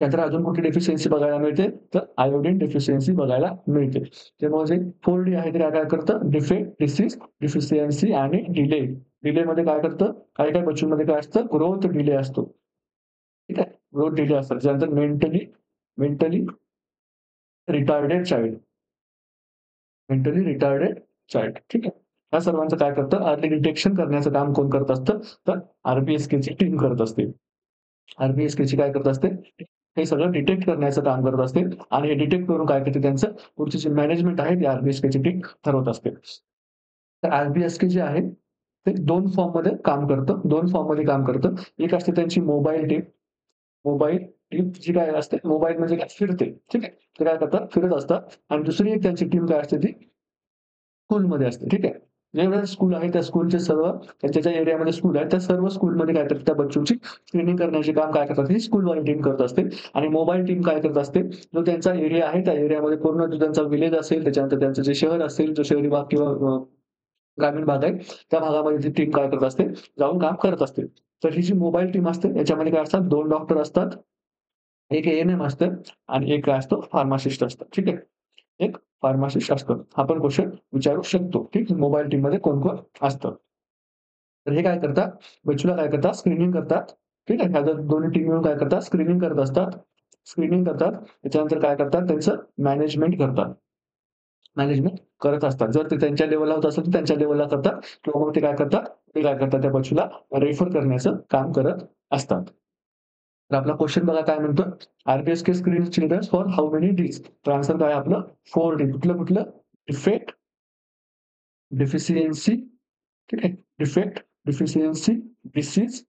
त्यानंतर अजून कुठली डेफिशियन्सी बघायला मिळते? तर आयोडीन डेफिशियन्सी बघायला मिळते. त्यामुळे जे 4D आहे ते काय करतं? डिफेक्ट, डिसीज, डिफिशियन्सी आणि डिले. डिलेमध्ये काय करतं? काही-काही बच्चूंमध्ये काय असतं? ग्रोथ डिले असतो. ठीक आहे. ग्रोथ डिले असतात. त्यानंतर mentally mentally retarded child, mentally retarded child. ठीक आहे. ह्या सर्वांचं काय करतं? अर्ली डिटेक्शन करण्याचं काम कोण करत असतं? तर आर-बी-एस-केची टीम करत असते. आर-बी-एस-केची काय करत असते? हे सगळं डिटेक्ट करण्याचं काम करत असते आणि हे डिटेक्ट करून काय करते त्यांचं पुढची जी मॅनेजमेंट आहे ती आर-बी-एस-केची टीम ठरवत असते. तर आर-बी-एस-के जे आहे ते 2 फॉर्ममध्ये काम करतं. 2 फॉर्ममध्ये काम करतं. एक असते त्यांची मोबाईल टीम. मोबाईल टीम जी काय असते, मोबाईल म्हणजे काय फिरते. ठीक आहे. ते काय करतात? फिरत असतात आणि दुसरी एक त्यांची टीम काय असते ती स्कूलमध्ये असते. ठीक आहे. वेगवेगळ्या स्कूल आहे, त्या स्कूलचे सर्व त्यांच्या ज्या एरियामध्ये स्कूल आहे, त्या सर्व स्कूलमध्ये काय करतात, त्या बच्चूंची स्क्रीनिंग करण्याचे काम काय करतात, ही स्कूलवाली टीम करत असते आणि मोबाईल टीम काय करत असते, जो त्यांचा एरिया आहे, त्या एरियामध्ये पूर्ण जो त्यांचा विलेज असेल, त्याच्यानंतर त्यांचं जे शहर असेल, जो शहरी भाग किंवा ग्रामीण भाग आहे, त्या भागामध्ये ती टीम काय करत असते, जाऊन काम करत असते. तर ही जी मोबाईल टीम असते, याच्यामध्ये काय असतात, 2 डॉक्टर असतात, एक ए-एन-एम असतं आणि एक काय असतो, फार्मासिस्ट असतं. ठीक आहे. एक फार्मासिस्ट असतं. हा पण क्वेशन विचारू शकतो. ठीक आहे. मोबाईल टीममध्ये कोण-कोण असतं. तर हे काय करतात, बच्चूला काय करतात, स्क्रीनिंग करतात. ठीक आहे. ह्या जर दोन्ही टीम मिळून काय करतात, स्क्रीनिंग करत असतात. स्क्रीनिंग करतात. त्याच्यानंतर काय करतात, त्यांचं मॅनेजमेंट करतात. मॅनेजमेंट करत असतात. जर ते त्यांच्या लेव्हलला होत असेल, तर त्यांच्या लेव्हलला करतात किंवा मग ते काय करतात, त्या बच्चूला रेफर करण्याचं काम करत असतात. तर आपला क्वेशन बघा काय म्हणतो, R B S K screen children for how many days? तर आन्सर काय आहे आपलं 4 डे. कुठलं-कुठलं? डिफेक्ट, डेफिशियन्सी, ठीक आहे. डिफेक्ट, डेफिशियन्सी, डिसीज,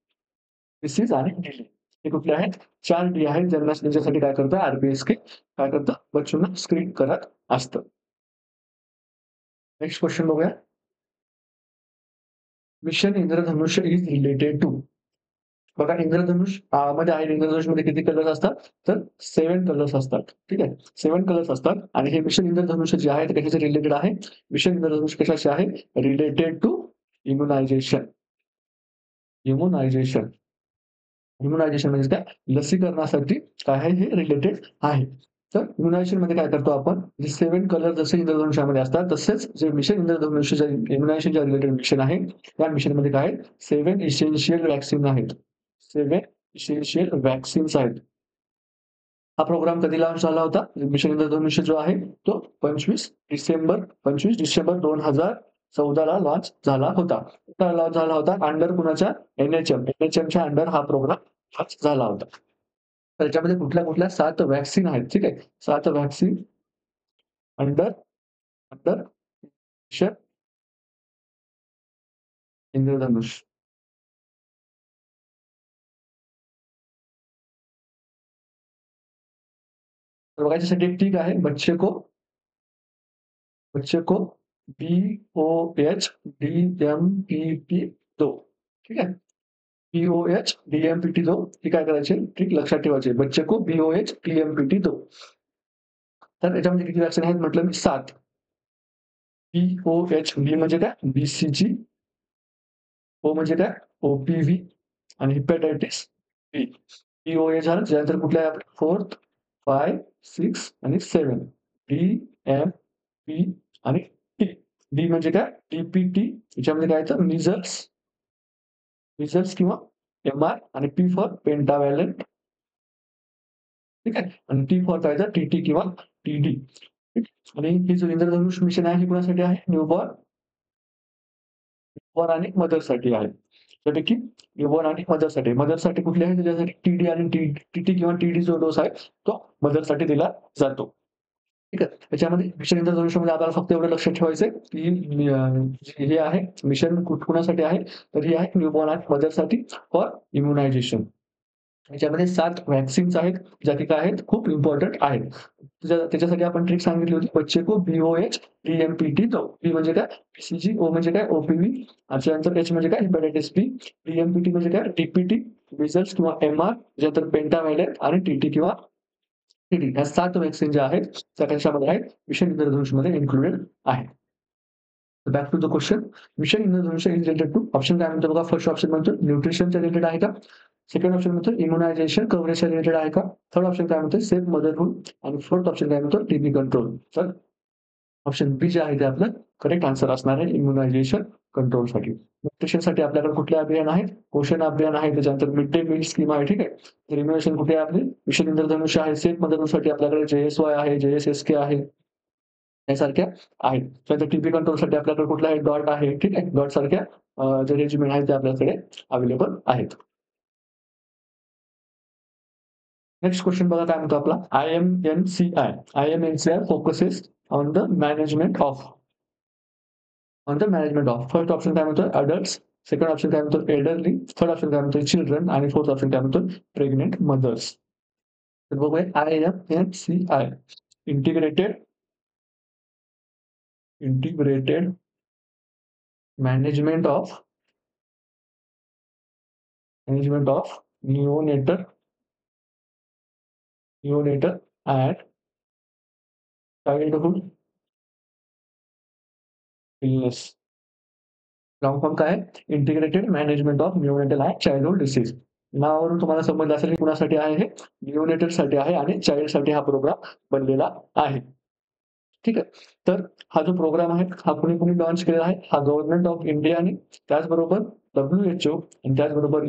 डिसीज आणि डिले. हे कुठले आहेत? 4 डी आहेत ज्यांच्यासाठी काय करतं आर-बी-एस-के काय करतं बच्चूंना स्क्रीन करत असतं. नेक्स्ट क्वेशन बघूया. Mission Indradhanush is related to. बघा इंद्रधनुष मध्ये आहे. इंद्रधनुषमध्ये किती कलर्स असतात? तर 7 कलर्स असतात. ठीक आहे. 7 कलर्स असतात आणि हे मिशन इंद्रधनुष्य जे आहे ते कशाचे रिलेटेड आहे? मिशन इंद्रधनुष कशाचे आहे? Related to immunisation. Immunisation. Immunisation म्हणजे काय? लसीकरणासाठी काय आहे हे रिलेटेड आहे. तर इम्युनायझेशनमध्ये काय करतो आपण? जे 7 कलर जसे इंद्रधनुष्यामध्ये असतात, तसेच जे मिशन इंद्रधनुष्यच्या इम्युनायझेशनच्या रिलेटेड मिशन आहे, त्या मिशनमध्ये काय आहे? 7 इसेन्शियल व्हॅक्सीन आहेत. 7 इसेन्शियल व्हॅक्सीन्स आहेत. हा प्रोग्राम कधी लॉन्च झाला होता? मिशन इंद्रधनुष्य जो आहे, तो 25 डिसेंबर 2014 ला लॉन्च झाला होता. कुठं लॉन्च झाला होता? अंडर कुणाच्या? एन-एच-एम. एन-एच-एमच्या अंडर हा प्रोग्राम लॉन्च झाला होता. तर याच्यामध्ये कुठल्या-कुठल्या 7 व्हॅक्सीन आहेत. ठीक आहे. 7 व्हॅक्सीन अंडर अंडर मिशन इंद्रधनुष. तर बघा याच्यासाठी एक ट्रिक आहे. बच्चे को BOH-DMPT दो. ठीक आहे. BOH-DMPT दो. ही काय करायची? ट्रिक लक्षात ठेवायची. बच्चे को BOH-DMPT दो. तर याच्यामध्ये किती व्हॅक्सीन आहेत म्हटलं मी 7. BOH, बी म्हणजे काय? BCG, ओ म्हणजे काय? OPV आणि हेपॅटायटिस बी. BOH झालं. त्यानंतर कुठलं आहे आपलं 4th, 5, 6 आणि 7. डी, एम, पी आणि टी. डी म्हणजे काय? डी-पी-टी. याच्यामध्ये काय येतं? मीझल्स किंवा एम-आर आणि पी फॉर पेंटाव्हॅलंट. ठीक आहे. आणि टी फॉर काय येतं? टी-टी किंवा टी-डी. ठीक. आणि ही जो इंद्रधनुष मिशन आहे, हे कुणासाठी आहे? न्यूबॉर्न आणि मदरसाठी आहे. त्यापैकी न्यूबॉर्न आणि मदरसाठी. मदरसाठी कुठली आहे? त्याच्यासाठी टी-डी आणि टी-टी किंवा टी-डी जो डोस आहे, तो मदरसाठी दिला जातो. ठीक आहे. त्याच्यामध्ये मिशन इंद्रधनुष्यमध्ये आपल्याला फक्त एवढं लक्षात ठेवायचंय, की जी हे आहे मिशन कुणासाठी आहे? तर ही आहे न्यूबॉर्न आणि मदरसाठी फॉर इम्युनायझेशन. याच्यामध्ये 7 व्हॅक्सीन्स आहेत, ज्या की काय आहेत? खूप इम्पोर्टंट आहेत. त्याच्यासाठी आपण ट्रिक सांगितली होती. बच्चे को BOH, DMPT दो. बी म्हणजे काय? BCG, ओ म्हणजे काय? OPV, त्याच्यानंतर एच म्हणजे काय? हेपॅटायटिस बी, DMPT म्हणजे काय? डी-पी-टी, मीझल्स किंवा एम-आर, त्याच्यानंतर पेंटाव्हॅलंट आणि टी-टी किंवा ठीक आहे. ह्या 7 व्हॅक्सिन ज्या आहेत, त्या कशामध्ये आहेत? मिशन इंद्रधनुषमध्ये इन्क्लुडेड आहेत. Back to the question. Mission Indradhanush is related to option काय म्हणतो बघा. फर्स्ट ऑप्शन म्हणतो न्यूट्रिशनच्या रिलेटेड आहे का? सेकंड ऑप्शन म्हणतो इम्युनायझेशन कव्हरेजच्या रिलेटेड आहे का? थर्ड ऑप्शन काय म्हणतो सेफ मदरहूड आणि फोर्थ ऑप्शन काय म्हणतो टीबी कंट्रोल. तर ऑप्शन बी जे आहे ते आपलं करेक्ट आन्सर असणार आहे इम्युनायझेशन कंट्रोलसाठी. न्यूट्रिशनसाठी आपल्याकडे कुठले अभियान आहेत? पोषण अभियान आहे, त्याच्यानंतर मिड डे मील स्कीम आहे. ठीक आहे. तर इम्युनायझेशन कुठे आहे आपली? मिशन इंद्रधनुष्य आहे. सेफ मदरहूडसाठी आपल्याकडे JSY आहे, JSSK आहे. यासारख्या आहेत. त्यानंतर टीबी कंट्रोलसाठी आपल्याकडे कुठला आहे? डॉट आहे. ठीक आहे. डॉट सारख्या जे रेजिमेंट आहेत ते आपल्याकडे अवेलेबल आहेत. नेक्स्ट क्वेश्चन बघा काय म्हणतो आपला. IMNCI focuses on the management of first option काय म्हणतो अडल्ट्स, सेकंड ऑप्शन काय म्हणतो एल्डरली, थर्ड ऑप्शन काय म्हणतो चिल्ड्रन आणि फोर्थ ऑप्शन काय म्हणतो प्रेग्नेंट मदर्स. तर बघूया IMNCI integrated management of neonatal and childhood illness. Long form काय आहे? Integrated management of neonatal and childhood disease. नावावरून तुम्हाला समजलं असेल की कुणासाठी आहे हे? निओनेटलसाठी आहे आणि चाइल्डसाठी हा प्रोग्राम बनलेला आहे. ठीक आहे. तर हा जो प्रोग्राम आहे हा कुणी लॉन्च केलेला आहे? हा गव्हर्नमेंट ऑफ इंडियाने, त्याचबरोबर WHO आणि त्याचबरोबर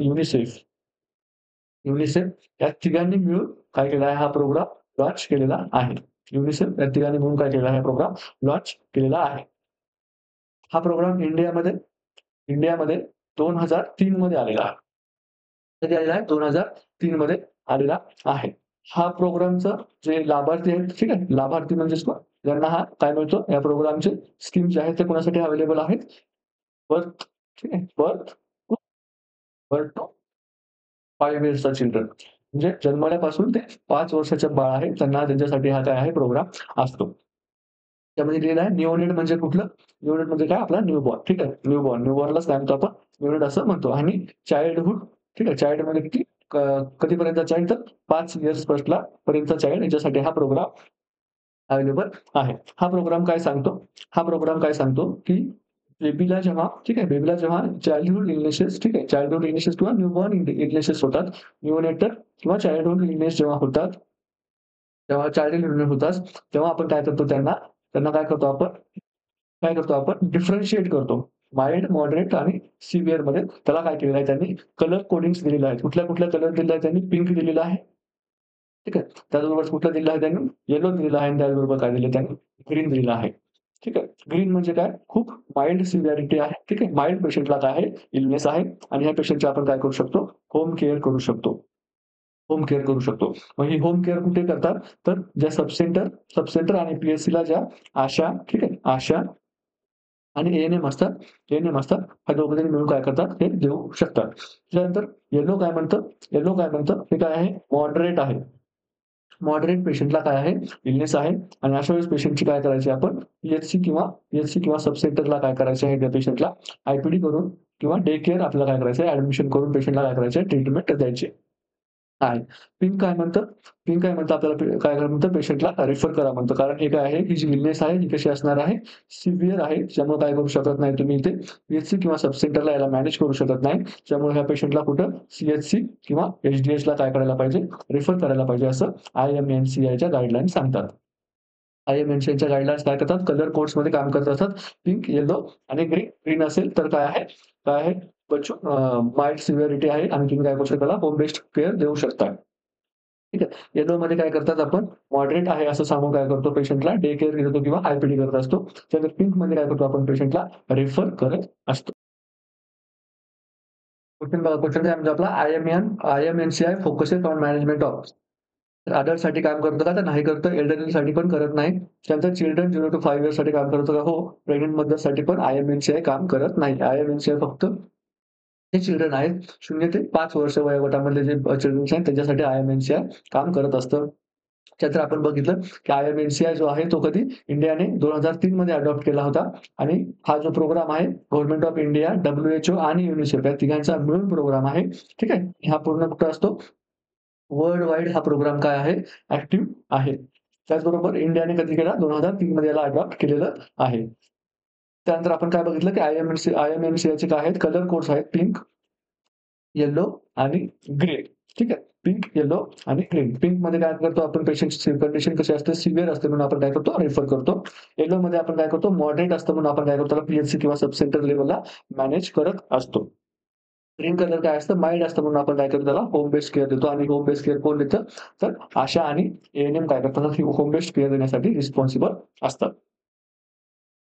युनिसेफ या तिघांनी मिळून काय केला आहे? हा प्रोग्राम लॉन्च केलेला आहे. युनिसेफ या तिघांनी मिळून काय केला आहे? हा प्रोग्राम लॉन्च केलेला आहे. हा प्रोग्राम इंडियामध्ये 2003 मध्ये आलेला आहे. कधी आलेला आहे? 2003 मध्ये आलेला आहे. हा प्रोग्रामचा जे लाभार्थी आहेत, ठीक आहे, लाभार्थी म्हणजेच कोण? ज्यांना हा काय मिळतो? या प्रोग्रामचे स्कीम जे आहेत ते कोणासाठी अवेलेबल आहेत? बर्थ, ठीक आहे, बर्थ टू 5 इयर्सचा चिल्ड्रन, म्हणजे जन्मल्यापासून ते 5 वर्षाचे बाळ आहे त्यांना, त्यांच्यासाठी हा काय आहे प्रोग्राम असतो. त्यामध्ये लिहिलं आहे निओनेट म्हणजे कुठलं? निओनेट म्हणजे काय? आपला न्यूबॉर्न. ठीक आहे. न्यूबॉर्नलाच काय म्हणतो आपण? निओनेट असं म्हणतो. आणि चाइल्डहुड, ठीक आहे, चाइल्ड म्हणजे किती कधीपर्यंत चाइल्ड? तर 5 इयर्स पर्यंत चाइल्ड याच्यासाठी हा प्रोग्राम अवेलेबल आहे. हा प्रोग्राम काय सांगतो की बेबीला जेव्हा, ठीक आहे, बेबीला जेव्हा चाइल्डहुड इलनेसेस, ठीक आहे, चाइल्डहुड इलनेसेस किंवा न्यूबॉर्न इलनेसेस होतात, निओनेटर किंवा चाइल्डहुड इलनेस जेव्हा होतात, तेव्हा चाइल्डहुड इलनेस होतात, तेव्हा आपण काय करतो? त्यांना काय करतो आपण डिफरन्शिएट करतो. माइल्ड, मॉडरेट आणि सिव्हिअर मध्ये त्याला काय केलेलं आहे? त्यांनी कलर कोडिंग्स दिलेले आहेत. कुठल्या कलर दिलेला आहे त्यांनी? पिंक दिलेला आहे. ठीक आहे. त्याचबरोबर कुठलं दिलेलं आहे त्यांनी? येलो दिलेला आहे आणि त्याचबरोबर काय दिलं त्यांनी? ग्रीन दिलेलं आहे. ठीक आहे. ग्रीन म्हणजे काय? खूप माइल्ड सिव्हिअरिटी आहे. ठीक आहे. माइल्ड पेशंटला काय आहे? इलनेस आहे आणि ह्या पेशंटची आपण काय करू शकतो? होम केअर करू शकतो. मग ही होम केअर कुठे करतात? तर ज्या सब सेंटर आणि PSCला ज्या आशा, ठीक आहे, आशा आणि एएनएम असतात, ह्या दोघंजणी मिळून काय करतात? हे देऊ शकतात. त्यानंतर येलो काय म्हणतं? हे काय आहे? मॉडरेट आहे. मॉडरेट पेशंटला काय आहे? इलनेस आहे आणि अशा वेळेस पेशंटची काय करायची आपण? PHC किंवा सब सेंटरला काय करायचं आहे? त्या पेशंटला IPD करून किंवा डे केअर आपल्याला काय करायचं आहे? ॲडमिशन करून पेशंटला काय करायचं आहे? ट्रीटमेंट द्यायची आहे. पिंक काय म्हणतं? आपल्याला काय म्हणतं? पेशंटला रिफर करा म्हणतं. कारण हे काय आहे? ही जी इलनेस आहे ही कशी असणार आहे? सिव्हिअर आहे. त्यामुळे काय करू शकत नाही तुम्ही इथे PHC किंवा सब सेंटरला याला मॅनेज करू शकत नाही. त्यामुळे ह्या पेशंटला कुठं? CHC किंवा HDHला काय करायला पाहिजे? रिफर करायला पाहिजे असं IMNCIच्या गाईडलाईन सांगतात. IMNCIच्या गाईडलाईन्स काय करतात? कलर कोड्समध्ये काम करत असतात. पिंक, येलो आणि ग्रीन. ग्रीन असेल तर काय आहे? बच्चू माइल्ड सिव्हिअरिटी आहे आणि तुम्ही काय करू शकता? त्याला होम बेस्ड केअर देऊ शकता. ठीक आहे. येलोमध्ये काय करतात आपण? मॉडरेट आहे असं सांगून काय करतो? पेशंटला डे केअर देतो किंवा IPD करत असतो. त्यानंतर पिंकमध्ये काय करतो? आपण पेशंटला रिफर करत असतो. क्वेश्चन काय म्हणजे आपला IMNCI focuses on management of. तर अडल्टसाठी काम करतं का? तर नाही करतं. एल्डरलीसाठी पण करत नाही. त्यानंतर चिल्ड्रन 0 to 5 इयर्ससाठी काम करतं का? हो. प्रेग्नंट मदरसाठी पण IMNCI काम करत नाही. IMNCI फक्त जे चिल्ड्रन आहेत 0 ते 5 वर्ष वयोगटामधले जे चिल्ड्रन्स आहेत त्यांच्यासाठी IMNCI काम करत असतं. त्यानंतर आपण बघितलं की IMNCI जो आहे तो कधी इंडियाने 2003 मध्ये अडॉप्ट केला होता आणि हा जो प्रोग्राम आहे गव्हर्नमेंट ऑफ इंडिया, WHO आणि युनिसेफ या तिघांचा मिळून प्रोग्राम आहे. ठीक आहे. हा पूर्ण कुठं असतो? वर्ल्ड वाईड हा प्रोग्राम काय आहे? ॲक्टिव्ह आहे. त्याचबरोबर इंडियाने कधी केला? 2003 मध्ये याला अडॉप्ट केलेलं आहे. त्यानंतर आपण काय बघितलं, की IMMCचे काय आहेत? कलर कोड्स आहेत पिंक, येलो आणि ग्रे. ठीक आहे. पिंक, येलो आणि ग्रीन. पिंकमध्ये काय करतो आपण पेशंटची कंडिशन कशी असते? सिव्हिअर असते म्हणून आपण काय करतो? रेफर करतो. येलोमध्ये आपण काय करतो? मॉडरेट असतं म्हणून आपण काय करतो? त्याला पी किंवा सब सेंटर लेव्हलला मॅनेज करत असतो. ग्रीन कलर काय असतं? माईल्ड असतं म्हणून आपण काय करतो? त्याला होम बेस्ड केअर देतो आणि होम बेस्ड केअर कोण देतं? तर आशा आणि ए काय करतात? होम बेस्ड केअर देण्यासाठी रिस्पॉन्सिबल असतात.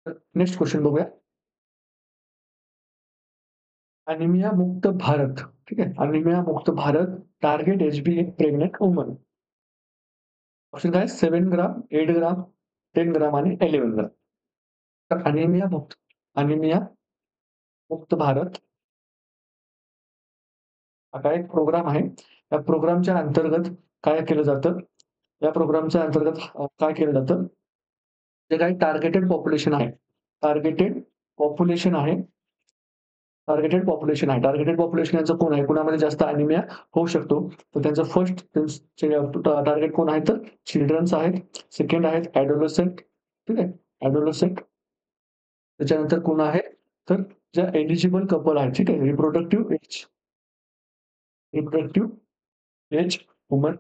तर नेक्स्ट क्वेशन बघूया. अॅनिमिया मुक्त भारत. ठीक आहे. अॅनिमिया मुक्त Bharat target HB in pregnant woman. Option काय? 7 ग्राम, 8 ग्राम, 10 ग्राम आणि 11 ग्राम. तर अॅनिमिया मुक्त भारत हा काय एक प्रोग्राम आहे. या प्रोग्रामच्या अंतर्गत काय केलं जातं? या प्रोग्रामच्या अंतर्गत काय केलं जातं? जे काही टार्गेटेड पॉप्युलेशन आहे. टार्गेटेड पॉप्युलेशन आहे. टार्गेटेड पॉप्युलेशन आहे. टार्गेटेड पॉप्युलेशन यांचं कोण आहे? कुणामध्ये जास्त अॅनिमिया होऊ शकतो? तर त्यांचं फर्स्ट टार्गेट कोण आहे? तर चिल्ड्रन्स आहेत. सेकंड आहेत एडोलसंट. ठीक आहे. एडोलसंट. त्याच्यानंतर कोण आहे? तर ज्या एलिजिबल कपल आहेत. ठीक आहे. Reproductive age woman.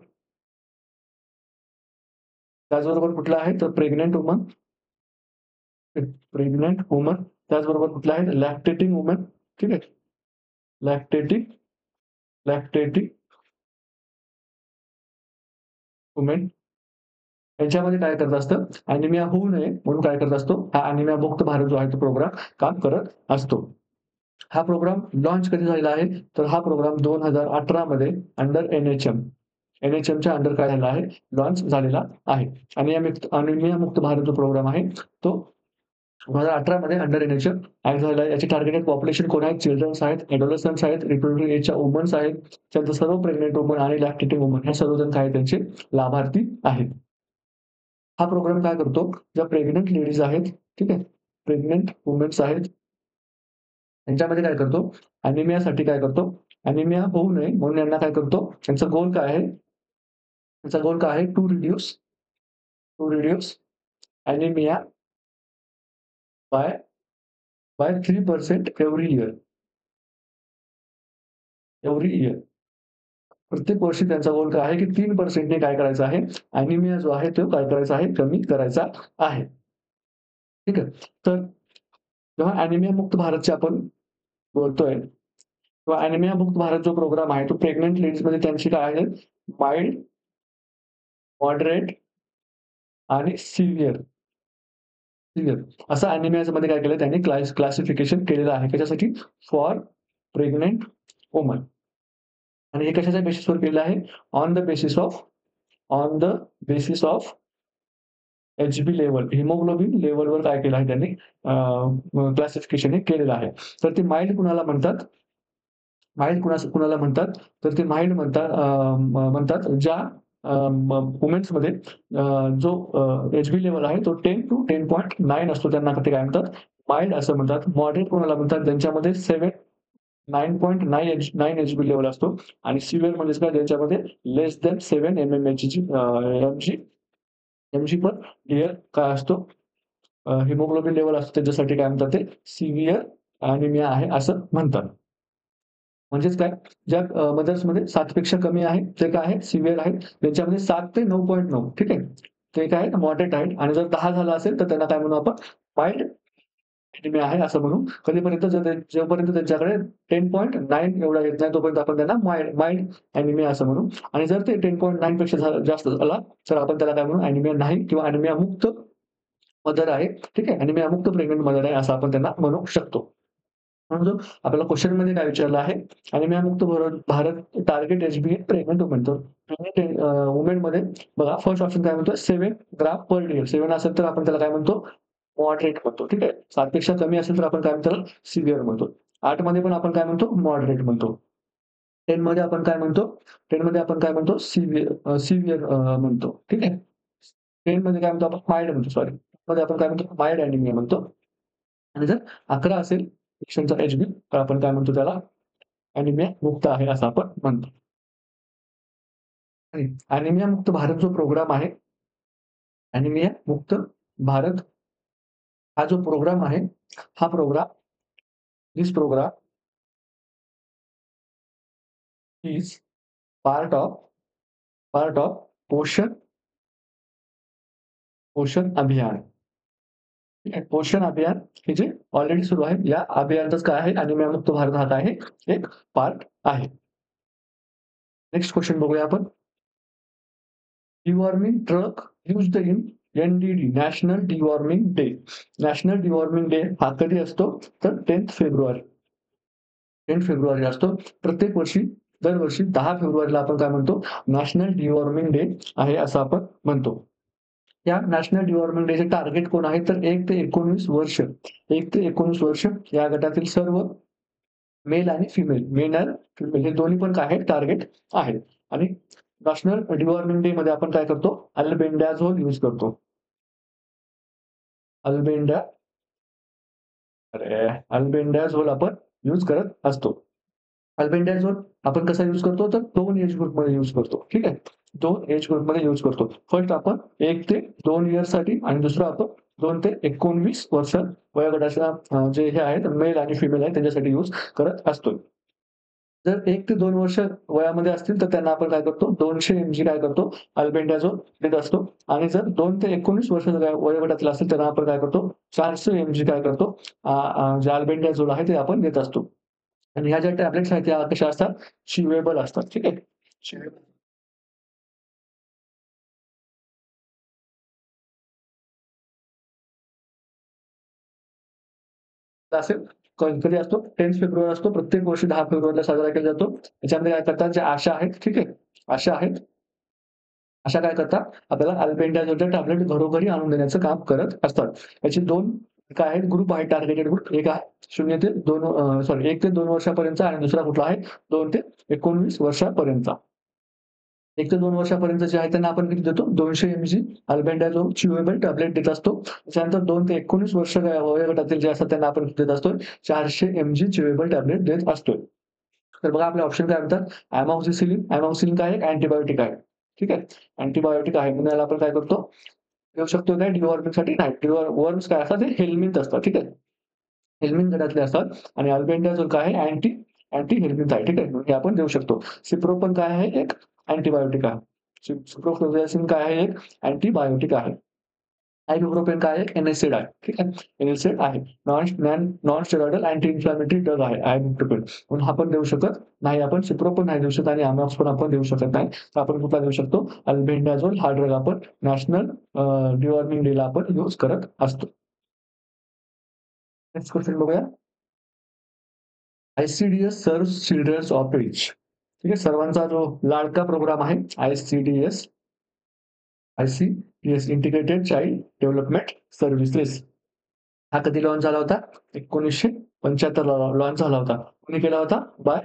त्याचबरोबर कुठलं आहे? तर प्रेग्नंट वुमन. Pregnant woman. त्याचबरोबर कुठलं आहे? लॅक्टेटिंग वुमन. ठीक आहे. लॅक्टेटिंग लॅक्टेटिंग वुमेन. यांच्यामध्ये काय करत असतं? अॅनिमिया होऊ नये म्हणून काय करत असतो? हा अॅनिमिया मुक्त भारत जो आहे तो प्रोग्राम काम करत असतो. हा प्रोग्राम लॉन्च कधी झालेला आहे? तर हा प्रोग्राम 2018 मध्ये अंडर एनएचएमच्या अंडर काय झाला आहे? लॉन्च झालेला आहे. आणि अॅनिमिया मुक्त भारत जो प्रोग्राम आहे तो 2018 मध्ये अंडर एनएचएम ॲक्ट झालेला आहे. याची टार्गेटेड पॉप्युलेशन कोण आहेत? चिल्ड्रन्स आहेत, एडोलसन्ट्स आहेत, रिप्रोडक्टिव्ह एजच्या वुमन्स आहेत. त्यानंतर सर्व प्रेग्नंट वुमन आणि लॅक्टेटिंग वुमन हे सर्वजण काय त्यांचे लाभार्थी आहेत. हा प्रोग्राम काय करतो? ज्या प्रेग्नंट लेडीज आहेत, ठीक आहे. प्रेग्नंट वुमन्स आहेत, त्यांच्यामध्ये काय करतो? अॅनिमियासाठी काय करतो? अॅनिमिया होऊ नये म्हणून यांना काय करतो? त्यांचा गोल काय आहे? त्यांचा गोल काय आहे? To reduce anaemia by by 3% every year. प्रत्येक वर्षी त्यांचा गोल काय आहे, की 3% ने काय करायचं आहे? अॅनिमिया जो आहे तो काय करायचा आहे? कमी करायचा आहे. ठीक आहे. तर जेव्हा अॅनिमिया मुक्त भारतची आपण बोलतोय, किंवा अॅनिमिया मुक्त भारत जो प्रोग्राम आहे, तो प्रेग्नंट लेडीजमध्ये त्यांची काय आहे? माईल्ड, मॉडरेट आणि सिव्हिअर असं अॅनिमियामध्ये काय केलं त्यांनी क्लासिफिकेशन केलेलं आहे. कशासाठी? For pregnant woman. आणि हे कशाच्या बेसिसवर केलेलं आहे? On the basis of on the basis of HB level, haemoglobin लेव्हलवर काय केलं आहे त्यांनी क्लासिफिकेशन हे केलेलं आहे. तर ते माईल्ड कुणाला म्हणतात? माईल्ड कुणाला म्हणतात? तर ते माईल्ड म्हणतात ज्या वुमेन्समध्ये जो एचबी लेव्हल आहे तो 10 to 10.9 असतो त्यांना ते काय म्हणतात? माईल्ड असं म्हणतात. मॉडरेट कोणाला म्हणतात? ज्यांच्यामध्ये 9.9 एचबी लेव्हल असतो आणि सिव्हिअर म्हणजेच काय ज्यांच्यामध्ये लेस दॅन 7 एमजी पर लिटर काय असतो? हिमोग्लोबिन लेव्हल असतो त्याच्यासाठी काय म्हणतात ते? सिव्हिअर अॅनिमिया आहे असं म्हणतात. म्हणजेच काय? ज्या मदर्समध्ये 7 पेक्षा कमी आहे, ते काय आहे? सिव्हिअर आहेत. ज्यांच्यामध्ये 7 ते 9.9 ठीक आहे. ते काय आहेत? मॉडरेट आहेत आणि जर 10 झालं असेल, तर त्यांना काय म्हणू आपण? माईल्ड एनिमिया आहे असं म्हणू. कधीपर्यंत जोपर्यंत त्यांच्याकडे 10.9 एवढा येत नाही, तोपर्यंत आपण त्यांना माईल्ड एनिमिया असं म्हणू. आणि जर ते 10.9 पेक्षा जास्त झाला, तर आपण त्याला काय म्हणू? एनिमिया नाही किंवा एनिमिया मुक्त मदर आहे. ठीक आहे. एनिमिया मुक्त प्रेग्नंट मदर आहे असं आपण त्यांना म्हणू शकतो. म्हणून आपल्याला क्वेशनमध्ये काय विचारलं आहे? अॅनिमियामुक्त Bharat target HB pregnant woman. तर प्रेग्नंट वुमेनमध्ये बघा फर्स्ट ऑप्शन काय म्हणतोय? 7 ग्राम पर डे. 7 असेल तर आपण त्याला काय म्हणतो? मॉडरेट म्हणतो. ठीक आहे. 7 पेक्षा कमी असेल तर आपण काय म्हणतो? त्याला सिव्हिअर म्हणतो. 8 मध्ये पण आपण काय म्हणतो? मॉडरेट म्हणतो. 10 मध्ये आपण काय म्हणतो? 10 मध्ये आपण काय म्हणतो? सिव्हिअर म्हणतो. ठीक आहे. 10 मध्ये काय म्हणतो आपण? माईल्ड म्हणतो सॉरी. मध्ये आपण काय म्हणतो? माईल्ड अॅनिमिया म्हणतो. आणि जर 11 असेल पेशंटचा एचबी तर आपण काय म्हणतो त्याला? अॅनिमिया मुक्त आहे असं आपण म्हणतो. आणि ॲनिमिया मुक्त भारत जो प्रोग्राम आहे, ॲनिमिया मुक्त भारत हा जो प्रोग्राम आहे, हा programme this programme is part of Poshan Poshan अभियान. ठीक आहे. पोषण अभियान हे जे ऑलरेडी सुरू आहे. या अभियानातच काय आहे, ॲनिमियामुक्त भारत हा काय आहे, एक पार्ट आहे. नेक्स्ट क्वेशन बघूया आपण. Deworming truck used in N-D-D national deworming day. National deworming day हा कधी असतो? तर 10th फेब्रुवारी. 10 फेब्रुवारी असतो. प्रत्येक वर्षी दरवर्षी 10 फेब्रुवारीला आपण काय म्हणतो? नॅशनल डिवॉर्मिंग डे आहे असं आपण म्हणतो. या नॅशनल डिव्हर्नमेंट डेचे टार्गेट कोण आहे? तर 1 ते 19 वर्ष. 1 ते 19 वर्ष या गटातील सर्व मेल आणि फिमेल, मेल आणि फिमेल हे दोन्ही पण काय आहेत? टार्गेट आहेत. आणि नॅशनल डिव्हर्नमेंट डे मध्ये आपण काय करतो? अल्बेंडाझोल यूज करतो. अल्बेंडा अल्बेंडाझोल आपण यूज करत असतो. अल्बेंडाझोल आपण कसा यूज करतो? तर 2 एज ग्रुपमध्ये यूज करतो. ठीक आहे. 2 एज ग्रुपमध्ये यूज करतो. फर्स्ट आपण 1 ते 2 इयर्ससाठी आणि दुसरं आपण 2 ते 19 वर्ष वयोगटाच्या जे हे आहेत मेल आणि फिमेल आहेत त्यांच्यासाठी यूज करत असतो. जर 1 ते 2 वर्ष वयामध्ये असतील तर त्यांना आपण काय करतो? 200 एमजी काय करतो? अल्बेंडाझोल देत असतो आणि जर 2 ते 19 वर्षाच्या वयोगटातील असेल त्यांना आपण काय करतो? 400 एमजी काय करतो? जे अल्बेंडाझोल आहे ते आपण देत असतो. आणि ह्या ज्या टॅब्लेट्स आहेत त्या कशा असतात? चिवेबल असतात. ठीक आहे. चिवेबल असेल कधी असतो 10 फेब्रुवारी असतो. प्रत्येक वर्षी 10 फेब्रुवारीला साजरा केला जातो. त्याच्यामध्ये काय करतात ज्या आशा आहेत, ठीक आहे. आशा आहेत. आशा काय करतात? आपल्याला अल्बेंडाझोलचे टॅबलेट घरोघरी आणून देण्याचं काम करत असतात. याचे 2 काय आहेत ग्रुप आहेत टार्गेटेड ग्रुप. एक आहे 0 ते 2 1 ते 2 वर्षापर्यंतचा आणि दुसरा कुठला आहे 2 ते 19 वर्षापर्यंतचा. 1 ते 2 वर्षापर्यंत जे आहे त्यांना आपण किती देतो? 200 एमजी अल्बेंडाझोल चिवेबल टॅबलेट देत असतो. त्याच्यानंतर 2 ते 19 वर्ष वयोगटातील जे असतात त्यांना आपण किती देत असतो? 400 एमजी चिवेबल टॅबलेट देत असतोय. तर बघा आपले ऑप्शन काय म्हणतात? अमॉक्सिसिलिन. अमॉक्सिलिन काय आहे? अँटिबायोटिक आहे. ठीक आहे. अँटिबायोटिक आहे म्हणून याला आपण काय करतो? देऊ शकतो काय डिवॉर्मिंगसाठी? नाही. वर्म्स काय असतात? ते हेल्मिंथ असतात. ठीक आहे. हेल्मिंथ गटातले असतात आणि अल्बेंडाझोल काय आहे? अँटी हेल्मिंथ आहे. ठीक आहे. हे आपण देऊ शकतो. सिप्रोपन काय आहे? एक अँटिबायोटिक आहे. सिप्रोफ्लोक्सासिन काय आहे? एक अँटिबायोटिक आहे. आयबुप्रोफेन काय आहे? एन-एसिड आहे. ठीक आहे. एन-एसिड आहे. Non steroidal anti inflammatory drug आहे आयबुप्रोफेन. म्हणून हा पण देऊ शकत नाही आपण. सिप्रो नाही देऊ शकत आणि अमॉक्स पण आपण देऊ शकत नाही. तर आपण कुठला देऊ शकतो? अल्बेंडाझोल हा ड्रग आपण नॅशनल डिवॉर्मिंग डेला आपण यूज करत असतो. नेक्स्ट क्वेश्चन बघूया. ICDS serves childrens of age. ठीक आहे. सर्वांचा जो लाडका प्रोग्राम आहे ICDS, ICDS integrated child development services. हा कधी लॉन्च झाला होता? 1975 ला लॉन्च झाला होता. कोणी केला होता? By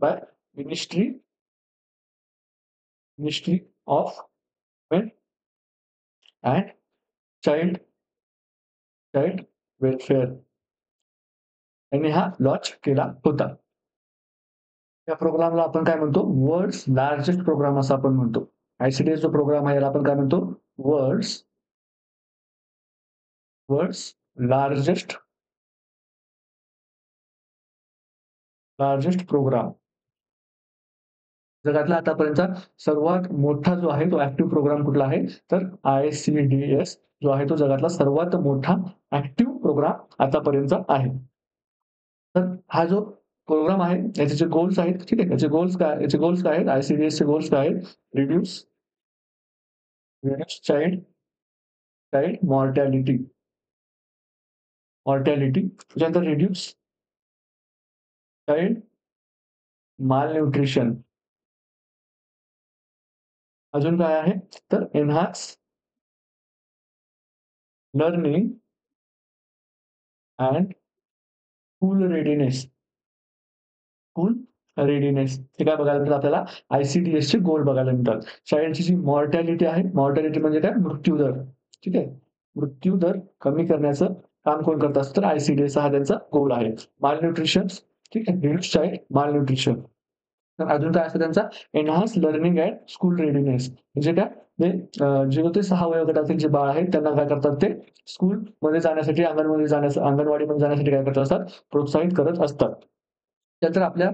by ministry ministry of women and child child welfare यांनी हा लॉन्च केला होता. या प्रोग्रामला आपण काय म्हणतो? वर्ल्ड्स लार्जेस्ट प्रोग्राम असं आपण म्हणतो. आय-सी-डी-एस जो प्रोग्राम आहे याला आपण काय म्हणतो? World's world's largest largest programme. जगातला आतापर्यंतचा सर्वात मोठा जो आहे तो ॲक्टिव्ह प्रोग्राम कुठला आहे? तर आय-सी-डी-एस जो आहे तो जगातला सर्वात मोठा ॲक्टिव्ह प्रोग्राम आतापर्यंतचा आहे. तर हा जो प्रोग्राम आहे याचे जे गोल्स आहेत, ठीक आहे. याचे गोल्स काय आहेत? आय-सी-डी-एसचे गोल्स काय आहेत? Reduce reduce child child mortality त्याच्यानंतर रिड्यूस चाइल्ड मालन्यूट्रिशन. अजून काय आहे? तर enhance learning and school readiness. School readiness हे काय बघायला मिळतं आपल्याला? आय-सी-डी-एसचे गोल बघायला मिळतात. चाइल्डची जी मॉर्टॅलिटी आहे, मॉर्टॅलिटी म्हणजे काय? मृत्यूदर. ठीक आहे. मृत्यूदर कमी करण्याचं काम कोण करत असतं? तर आय-सी-डी-एस हा त्यांचा गोल आहे. मालन्यूट्रिशन ठीक आहे. Reduce child malnutrition. तर अजून काय असतं त्यांचा enhance learning at school readiness म्हणजे काय ते 0 ते 6 वयोगटातील जे बाळ आहे त्यांना काय करतात ते स्कूलमध्ये जाण्यासाठी अंगणवाडीमध्ये जाण्यासाठी काय करत असतात, प्रोत्साहित करत असतात. त्यानंतर आपल्या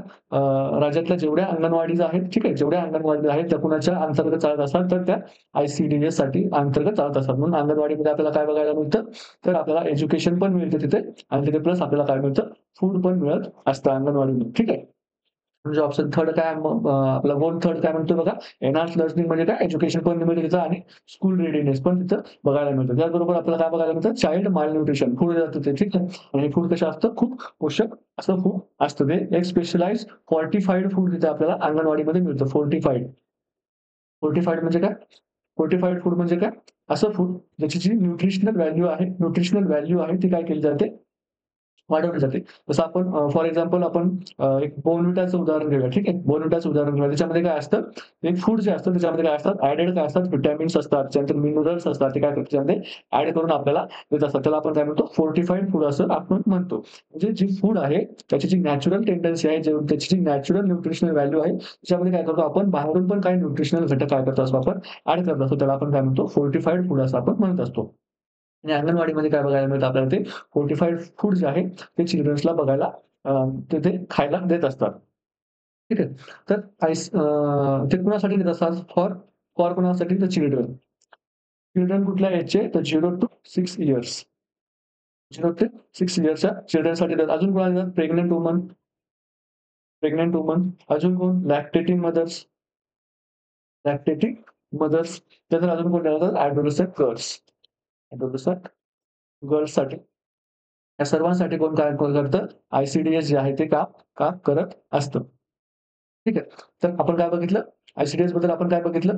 राज्यातल्या जेवढ्या अंगणवाडीज आहेत, ठीक आहे. जेवढ्या अंगणवाडी आहेत त्या कुणाच्या अंतर्गत चालत असतात, तर त्या ICDS अंतर्गत चालत असतात. म्हणून अंगणवाडीमध्ये आपल्याला काय बघायला मिळतं, तर आपल्याला एज्युकेशन पण मिळतं तिथे आणि तिथे प्लस आपल्याला काय मिळतं, फूड पण मिळत असतं अंगणवाडीमध्ये, ठीक आहे. म्हणजे ऑप्शन थर्ड काय आपला गोल थर्ड काय म्हणतो बघा, एन्हान्स लर्निंग म्हणजे काय एज्युकेशन पण मिळतं तिथं आणि स्कूल रेडीनेस पण तिथं बघायला मिळतं. त्याचबरोबर आपल्याला काय बघायला मिळतं, चाइल्ड मालन्यूट्रिशन फूड जातं ते, ठीक आहे. आणि हे फूड कसं असतं, खूप पोषक असं फूड असतं ते. एक स्पेशलाइज्ड फोर्टिफाईड फूड तिथे आपल्याला अंगणवाडीमध्ये मिळतं. फोर्टिफाईड. फोर्टिफाईड म्हणजे काय? फोर्टिफाईड फूड म्हणजे काय? असं फूड ज्याची जी न्यूट्रिशनल व्हॅल्यू आहे ती काय केली जाते, वाढवली जाते. जसं आपण फॉर एक्झाम्पल आपण एक बोर्नव्हिटाचं उदाहरण घेऊया, ठीक आहे. बोर्नव्हिटाचं उदाहरण घेऊया. त्याच्यामध्ये काय असतं, एक फूड जे असतं त्याच्यामध्ये काय असतात, ॲडेड काय असतात, व्हिटॅमिन्स असतात, त्याच्यानंतर मिनरल्स असतात. ते काय करतात त्याच्यामध्ये ॲड करून आपल्याला देत असतात. त्याला आपण काय म्हणतो, फोर्टिफाईड फूड असं आपण म्हणतो. म्हणजे जी फूड आहे, त्याची जी नॅचरल टेंडन्सी आहे, त्याची जी नॅचरल न्यूट्रिशनल व्हॅल्यू आहे, त्याच्यामध्ये काय करतो आपण बाहेरून पण काही न्यूट्रिशनल घटक काय करत असतो आपण ॲड करत असतो. त्याला आपण काय म्हणतो, फोर्टिफाईड फूड असं आपण म्हणत असतो. आणि अंगणवाडीमध्ये काय बघायला मिळतं आपल्याला ते फोर्टिफाईड फूड जे आहे ते चिल्ड्रन्सला बघायला तिथे खायला देत असतात. ठीक आहे. तर ते कुणासाठी देत असतात? फॉर फॉर कुणासाठी? तर चिल्ड्रन. चिल्ड्रन कुठल्या एजचे? तर 0 टू 6 इयर्स. 0 ते 6 इयर्सच्या चिल्ड्रनसाठी देतात. अजून कोणाला देतात? Pregnant woman. अजून कोण? लॅक्टेटिंग मदर्स. त्यानंतर अजून कोण देतात? ॲडोलसंट गर्ल्ससाठी. या सर्वांसाठी कोण काय करतं? ICDS जे आहे ते काम काम करत असतं. ठीक आहे. तर आपण काय बघितलं? ICDS बद्दल आपण काय बघितलं?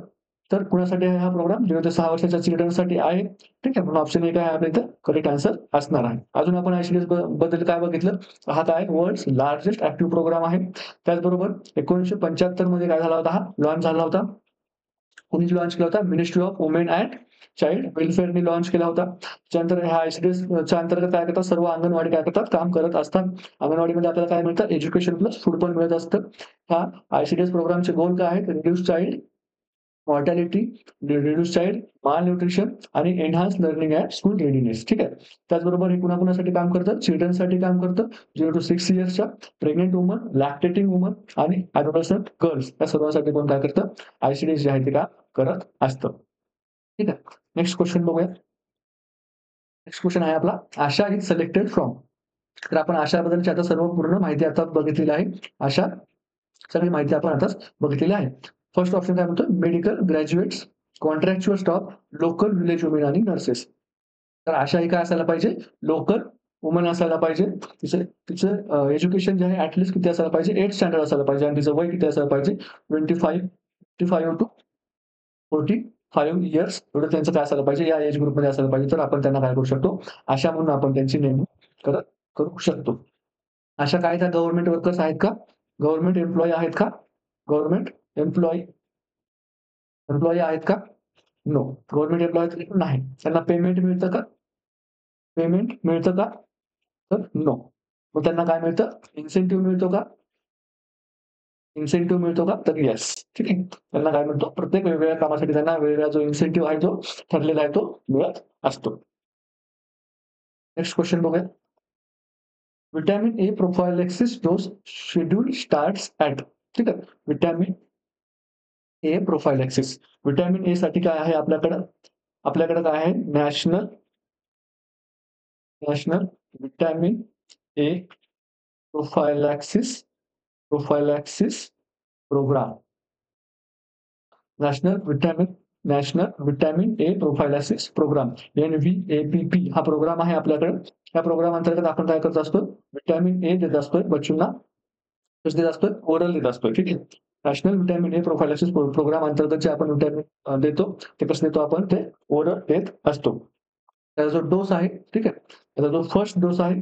तर कुणासाठी आहे हा प्रोग्राम? 0 ते 6 वर्षाच्या चिल्ड्रनसाठी आहे. ठीक आहे. म्हणून ऑप्शन ए काय आहे आपल्या इथं करेक्ट आन्सर असणार आहे. अजून आपण ICDS बद्दल काय बघितलं? हा काय वर्ल्ड्स लार्जेस्ट ॲक्टिव्ह प्रोग्राम आहे. त्याचबरोबर 1975 मध्ये काय झाला होता हा लॉन्च झाला होता. कोणी लॉन्च केला होता? Ministry of women and child वेलफेअरनी लॉन्च केला होता. त्यानंतर ह्या ICDSच्या अंतर्गत काय करतात सर्व अंगणवाडी काय करतात काम करत असतात. अंगणवाडीमध्ये आपल्याला काय मिळतं एज्युकेशन प्लस फूड पण मिळत असतं. हा ICDS प्रोग्रामचे गोल काय आहेत? Reduce child mortality, reduce child malnutrition आणि enhance learning at school readiness. ठीक आहे. त्याचबरोबर हे कुणाकुणासाठी काम करतं? चिल्ड्रनसाठी काम करतं. 0 टू 6 इयर्सच्या, प्रेग्नंट वुमन, लॅक्टेटिंग वुमन आणि ॲडोलसंट गर्ल्स या सर्वांसाठी कोण काय करतं? ICDS जे आहे ते काम करत असतं. ठीक आहे. नेक्स्ट क्वेश्चन बघूया. नेक्स्ट क्वेश्चन आहे आपला आशा इज सिलेक्टेड फ्रॉम. तर आपण आशाबद्दलची आता सर्व पूर्ण माहिती आता बघितलेली आहे. आशा सगळी माहिती आपण आताच बघितलेली आहे. फर्स्ट ऑप्शन काय म्हणतो? Medical graduates, contractual staff, local village women आणि नर्सेस. तर आशा ही काय असायला पाहिजे? लोकल वुमन असायला पाहिजे. तिचं तिचं एज्युकेशन जे आहे ॲट लीस्ट किती असायला पाहिजे? 8th स्टँडर्ड असायला पाहिजे आणि तिचं वय किती असायला पाहिजे? 25 टू 45 इयर्स एवढं त्यांचं काय असायला पाहिजे? या एज ग्रुपमध्ये असायला पाहिजे. तर आपण त्यांना काय करू शकतो? आशा म्हणून आपण त्यांची नेमणूक करू शकतो. अशा काय त्या गव्हर्नमेंट वर्कर्स आहेत का? गव्हर्नमेंट एम्प्लॉयी आहेत का? गव्हर्नमेंट एम्प्लॉयी एम्प्लॉयी आहेत का? नो. गव्हर्नमेंट एम्प्लॉयी नाही. त्यांना पेमेंट मिळतं का? पेमेंट मिळतं का? तर नो. मग त्यांना काय मिळतं? इन्सेंटिव्ह मिळतो का? इन्सेंटिव्ह मिळतो का? तर येस. ठीक आहे. त्यांना काय म्हणतो? प्रत्येक वेगवेगळ्या कामासाठी त्यांना वेगवेगळा जो इन्सेंटिव्ह आहे तो ठरलेला आहे तो मिळत असतो. नेक्स्ट क्वेश्चन बघूया. Vitamin A prophylaxis dose schedule starts at. ठीक आहे. Vitamin A प्रोफायलॅक्सिस. व्हिटॅमिन ए साठी काय आहे आपल्याकडं? आपल्याकडे काय आहे? National vitamin A prophylaxis prophylaxis programme. National vitamin national vitamin A prophylaxis programme NVAPP हा प्रोग्राम आहे आपल्याकडे. या प्रोग्राम अंतर्गत आपण काय करत असतो? व्हिटॅमिन ए देत असतोय बच्चूंना. कसं देत असतोय? ओरल देत असतोय. ठीक आहे. National vitamin A prophylaxis programme अंतर्गत जे आपण व्हिटॅमिन देतो ते कसं देतो आपण? ते ओरल देत असतो. त्याचा जो डोस आहे, ठीक आहे. त्याचा जो फर्स्ट डोस आहे,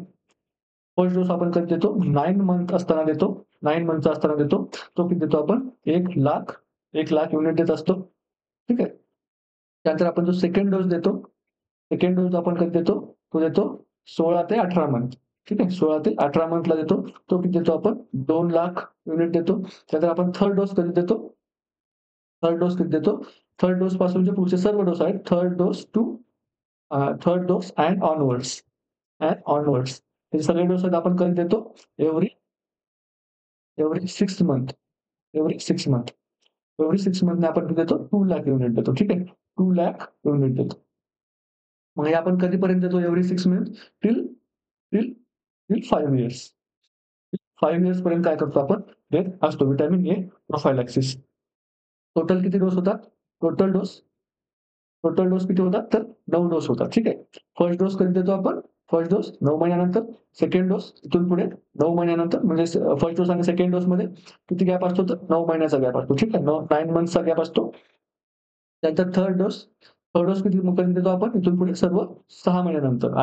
फर्स्ट डोस आपण कधी देतो? 9 मंथ असताना देतो. 9 मंथचा असताना देतो. तो किती देतो आपण? 1,00,000 युनिट देत असतो. ठीक आहे. त्यानंतर आपण जो सेकंड डोस देतो, सेकंड डोस आपण कधी देतो? तो देतो 16 ते 18 मंथ. ठीक आहे. 16 ते 18 मंथला देतो. तो किती देतो आपण 2 लाख युनिट देतो. त्यानंतर आपण थर्ड डोस कधी देतो? थर्ड डोस कधी देतो? थर्ड डोस पासून जे पुढचे सर्व डोस आहेत, थर्ड डोस अँड ऑनवर्ड्स हे सगळे डोस आहेत आपण कधी देतो? Every every 6 month every 6 month every 6 मंथने आपण किती देतो? 2 लाख युनिट देतो. ठीक आहे. 2 लाख युनिट देतो. मग हे आपण कधीपर्यंत देतो every 6 month? Till till till 5 years. 5 years पर्यंत काय करतो आपण? देत असतो व्हिटॅमिन ए प्रोफायलॅक्सिस. टोटल किती डोस होतात? टोटल डोस किती होतात? तर 9 डोस होतात. ठीक आहे. फर्स्ट डोस कधी देतो आपण? फर्स्ट डोस 9 महिन्यानंतर. सेकंड डोस इथून पुढे 9 महिन्यानंतर म्हणजे फर्स्ट डोस आणि सेकंड डोसमध्ये किती गॅप असतो? तर 9 महिन्याचा गॅप असतो. ठीक आहे. 9 मंथचा गॅप असतो. त्यानंतर थर्ड डोस कधी देतो आपण? इथून पुढे सर्व 6 महिन्यानंतर.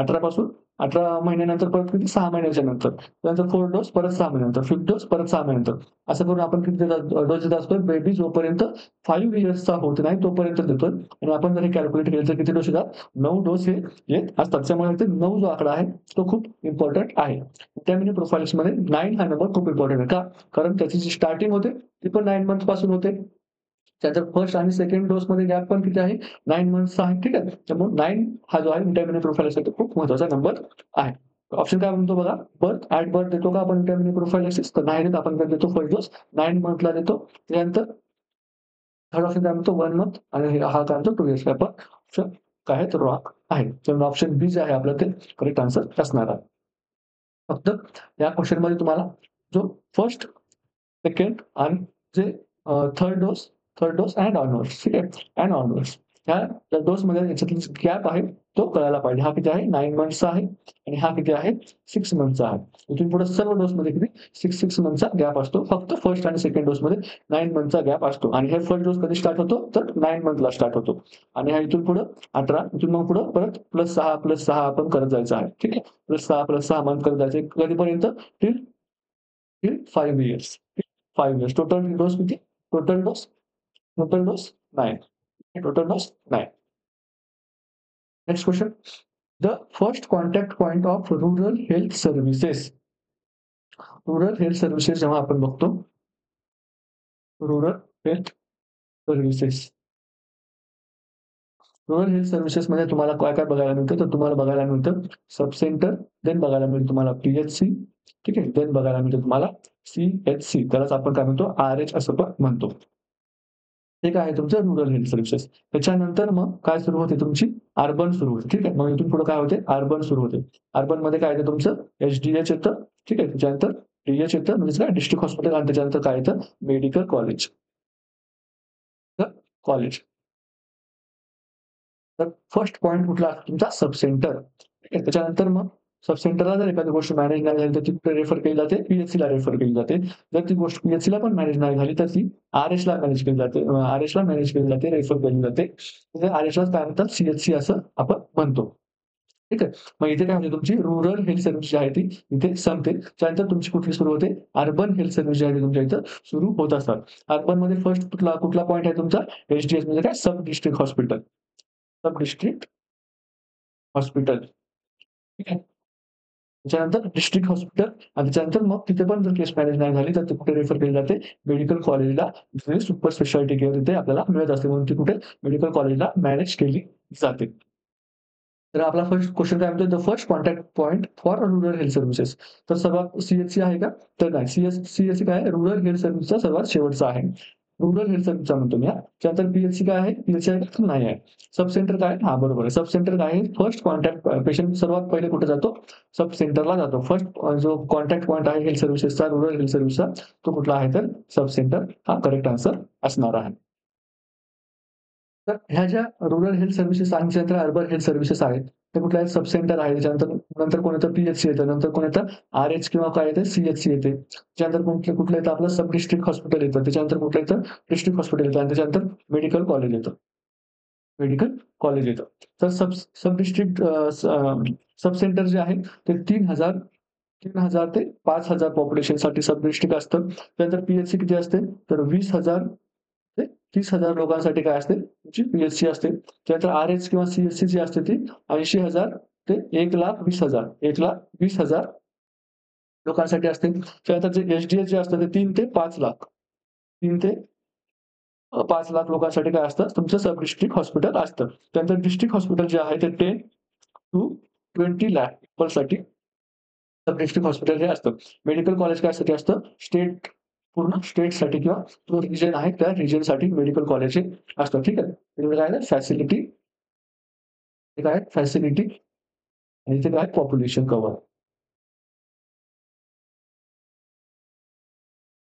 18 महिन्यानंतर परत किती? 6 महिन्याच्या नंतर. त्यानंतर फोर्थ डोस परत 6 महिन्यानंतर. फिफ्थ डोस परत 6 महिन्यानंतर. असं करून आपण किती डोस देत असतो? बेबी जोपर्यंत 5 इयर्सचा होत नाही तोपर्यंत देतोय आणि आपण जर हे कॅल्क्युलेट केलं तर किती डोस येतात? 9 डोस हे येत असतात. त्यामुळे ते 9 जो आकडा आहे तो खूप इम्पोर्टंट आहे. व्हिटॅमिन प्रोफाइल्समध्ये 9 हा नंबर खूप इम्पोर्टंट आहे. का? कारण त्याची जी स्टार्टिंग होते ती पण 9 मंथ पासून होते. त्यानंतर फर्स्ट आणि सेकंड डोसमध्ये गॅप पण किती आहे? 9 मंथचा आहे. ठीक आहे. त्यामुळे 9 हा जो आहे व्हिटॅमिन प्रोफाइलसाठी खूप महत्त्वाचा नंबर आहे. ऑप्शन काय म्हणतो बघा? बर्थ देतो का आपण व्हिटॅमिन प्रोफाइलॅक्सिस? तर नाही देत. आपण काय देतो? फर्स्ट डोस 9 मंथला देतो. त्यानंतर थर्ड ऑप्शन काय म्हणतो? 1 मंथ आणि हा काय म्हणतो? 2 इयर्स. पण ऑप्शन काय आहे? तर रॉंग आहे. त्यामुळे ऑप्शन बी जे आहे आपलं ते करेक्ट आन्सर असणार आहे. फक्त या क्वेशनमध्ये तुम्हाला जो फर्स्ट, सेकंड आणि जे थर्ड डोस अँड ऑनवर्ड्स. ठीक आहे. अँड ऑनवर्ड्स ह्या डोसमध्ये याच्यातली गॅप आहे तो कळायला पाहिजे. हा किती आहे? 9 मंथचा आहे आणि हा किती आहे? 6 मंथचा आहे. इथून पुढे सर्व डोसमध्ये किती? 6 मंथचा गॅप असतो. फक्त फर्स्ट आणि सेकंड डोसमध्ये 9 मंथचा गॅप असतो आणि हे फर्स्ट डोस कधी स्टार्ट होतो? तर 9 मंथला स्टार्ट होतो आणि हा इथून पुढे 18 इथून मग पुढे परत +6 आपण करत जायचं आहे. ठीक आहे. +6 मंथ करत जायचं. कधीपर्यंत? Till till 5 years. 5 years. Total dose किती? Total dose total dose 9. Total dose 9. Next question. The first contact point of rural health services. Rural health services जेव्हा आपण बघतो, rural health services. Rural health सर्व्हिसेसमध्ये तुम्हाला काय-काय बघायला मिळतं? तर तुम्हाला बघायला मिळतं सब सेंटर, देन बघायला मिळेल तुम्हाला पी-एच-सी, ठीक आहे. देन बघायला मिळतं तुम्हाला सी-एच-सी. त्यालाच आपण काय म्हणतो? आर-एच असं पण म्हणतो. हे काय आहे तुमचं रूरल हेल्थ सर्व्हिसेस. त्याच्यानंतर मग काय सुरू होते तुमची? अर्बन सुरू होते. ठीक आहे. मग इथून पुढे काय होते? अर्बन सुरू होते. अर्बनमध्ये काय येतं तुमचं? एच-डी-एच येतं. ठीक आहे. त्याच्यानंतर डी-एच येतं म्हणजे काय? डिस्ट्रिक्ट हॉस्पिटल आणि त्याच्यानंतर काय येतं? Medical college. तर कॉलेज. तर फर्स्ट पॉइंट कुठला असतो तुमचा? Sub centre. ठीक आहे. त्याच्यानंतर मग सब सेंटरला जर एखादी गोष्ट मॅनेज नाही झाली तर ती कुठे रेफर केली जाते? पी-एच-सीला रेफर केली जाते. जर ती गोष्ट पी-एच-सीला पण मॅनेज नाही झाली तर ती आर-एचला मॅनेज केली जाते. आर-एचला मॅनेज केली जाते, रेफर केली जाते. आर-एचलाच काय म्हणतात? सी-एच-सी असं आपण म्हणतो. ठीक आहे. मग इथे काय म्हणजे तुमची रूरल हेल्थ सर्व्हिस जी आहे ती इथे संपते. त्यानंतर तुमची कुठली सुरू होते? अर्बन हेल्थ सर्व्हिस जी आहे ती तुमच्या इथं सुरू होत असतात. अर्बनमध्ये फर्स्ट कुठला पॉइंट आहे तुमचा? एच-डी-एच म्हणजे काय? सब डिस्ट्रिक्ट हॉस्पिटल. सब डिस्ट्रिक्ट हॉस्पिटल. ठीक आहे. त्याच्यानंतर डिस्ट्रिक्ट हॉस्पिटल आणि त्याच्यानंतर मग तिथे पण जर केस मॅनेज नाही झाली तर ते कुठे रेफर केली जाते? मेडिकल कॉलेजला. जिथे सुपर स्पेशालिटी केअर तिथे आपल्याला मिळत असते म्हणून ती कुठे? मेडिकल कॉलेजला मॅनेज केली जाते. तर आपला फर्स्ट क्वेशन काय म्हणतोय? The first contact point for rural health services. तर सर्वात सी-एच-सी आहे का? तर नाही. सी-एच-सी काय आहे? रूरल हेल्थ सर्व्हिसचा सर्वात शेवटचा आहे. रूरल हेल्थ सर्व्हिसचा म्हणतो मी हां. त्यानंतर पी-एच-सी काय आहे? पी-एच-सी आहे का? नाही आहे. सब सेंटर काय आहे? हां, बरोबर आहे. सब सेंटर काय आहे? फर्स्ट कॉन्टॅक्ट पेशंट सर्वात पहिले कुठे जातो? सब सेंटरला जातो. फर्स्ट जो कॉन्टॅक्ट पॉइंट आहे हेल्थ सर्व्हिसेसचा, रूरल हेल्थ सर्व्हिसचा तो कुठला आहे? तर सब सेंटर हा करेक्ट आन्सर असणार आहे. तर ह्या ज्या रूरल हेल्थ सर्व्हिसेस आणि त्यानंतर अर्बन हेल्थ सर्व्हिसेस आहेत, ते कुठल्या आहेत? सब सेंटर आहे. त्याच्यानंतर नंतर कोण येतं? पी-एच-सी येतं. नंतर कोण येतं? आर-एच किंवा काय येतं? सी-एच-सी येते. त्याच्यानंतर कुठलं येतं? आपलं सब डिस्ट्रिक्ट हॉस्पिटल येतं. त्याच्यानंतर कुठलं येतं? डिस्ट्रिक्ट हॉस्पिटल येतं आणि त्याच्यानंतर मेडिकल कॉलेज येतं. मेडिकल कॉलेज येतं. तर सब डिस्ट्रिक्ट सब सेंटर जे आहे ते 3,000 ते 5,000 पॉप्युलेशनसाठी सब डिस्ट्रिक्ट असतं. त्यानंतर पी-एच-सी किती असते? तर 20,000 ते 30,000 लोकांसाठी काय असते? तुमची पी-एच-सी असते. त्यानंतर आर-एच किंवा सी-एच-सी जी असते ती 80,000 ते 1,20,000 1,20,000 लोकांसाठी असते. त्यानंतर जे एच-डी-एस जे असतं ते 3 ते 5 लाख. 3 ते 5 लाख लोकांसाठी काय असतं, तुमचं सब डिस्ट्रिक्ट हॉस्पिटल असतं. त्यानंतर डिस्ट्रिक्ट हॉस्पिटल जे आहे ते 10 टू 20 लाख पीपलसाठी सब डिस्ट्रिक्ट हॉस्पिटल हे असतं. मेडिकल कॉलेज कशासाठी असतं, पूर्ण स्टेटसाठी किंवा जो रिजन आहे त्या रिजनसाठी मेडिकल कॉलेज हे असतं. ठीक आहे. म्हणजे काय आहे फॅसिलिटी, हे काय फॅसिलिटी आणि इथे काय पॉप्युलेशन कव्हर.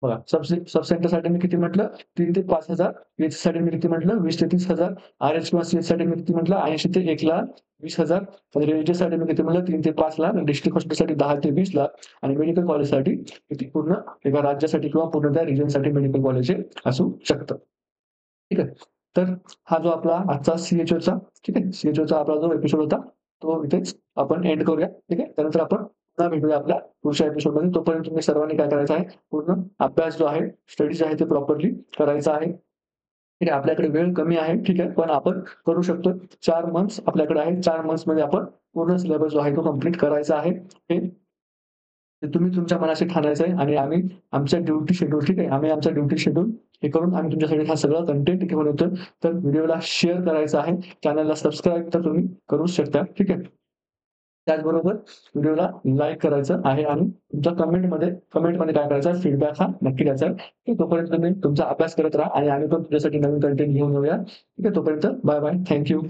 बघा, सब सेंटरसाठी मी किती म्हटलं 3 ते 5,000, एच-साठी मी किती म्हटलं 20,000 ते 30,000, आर-एच किंवा सी-एचसाठी मी किती म्हटलं 80,000 ते 1,20,000 आणि रेंजसाठी मी किती म्हटलं 3 ते 5 लाख, डिस्ट्रिक्ट हॉस्पिटलसाठी 10 ते 20 लाख आणि मेडिकल कॉलेजसाठी किती पूर्ण एका राज्यासाठी किंवा पूर्ण त्या रिजनसाठी मेडिकल कॉलेज हे असू शकतं. ठीक आहे. तर हा जो आपला आजचा सी-एच-ओचा ठीक आहे, सी-एच-ओचा आपला जो एपिसोड होता, तो इथेच आपण एंड करूया. ठीक आहे. त्यानंतर आपण पुन्हा भेटूया आपल्या पुढच्या एपिसोडमध्ये. तोपर्यंत तुम्ही सर्वांनी काय करायचं आहे, पूर्ण अभ्यास जो आहे, स्टडी जे आहे ते प्रॉपरली करायचा आहे. ठीक आहे. आपल्याकडे वेळ कमी आहे, ठीक आहे. पण आपण करू शकतो. 4 मंथ्स आपल्याकडे आहेत. 4 मंथ्समध्ये आपण पूर्ण सिलेबस जो आहे तो कंप्लीट करायचा आहे. हे ते तुम्ही तुमच्या मनाशी ठाणायचं आहे आणि आम्ही आमच्या ड्युटी शेड्यूल ठीक आहे. आम्ही आमचा ड्युटी शेड्यूल हे करून आम्ही तुमच्यासाठी हा सगळा कंटेंट घेऊन येतोय. तर व्हिडिओला शेअर करायचा आहे. चॅनलला सबस्क्राईब तर तुम्ही करूच शकता. ठीक आहे. त्याचबरोबर व्हिडिओला लाईक करायचं आहे आणि तुमच्या कमेंटमध्ये काय करायचं आहे, फीडबॅक हा नक्की द्यायचा आहे. ठीक तोपर्यंत तुम्ही तुमचा अभ्यास करत राहा आणि आम्ही पण तुमच्यासाठी नवीन कंटेंट घेऊन येऊया. ठीक आहे. तोपर्यंत बाय बाय. Thank you.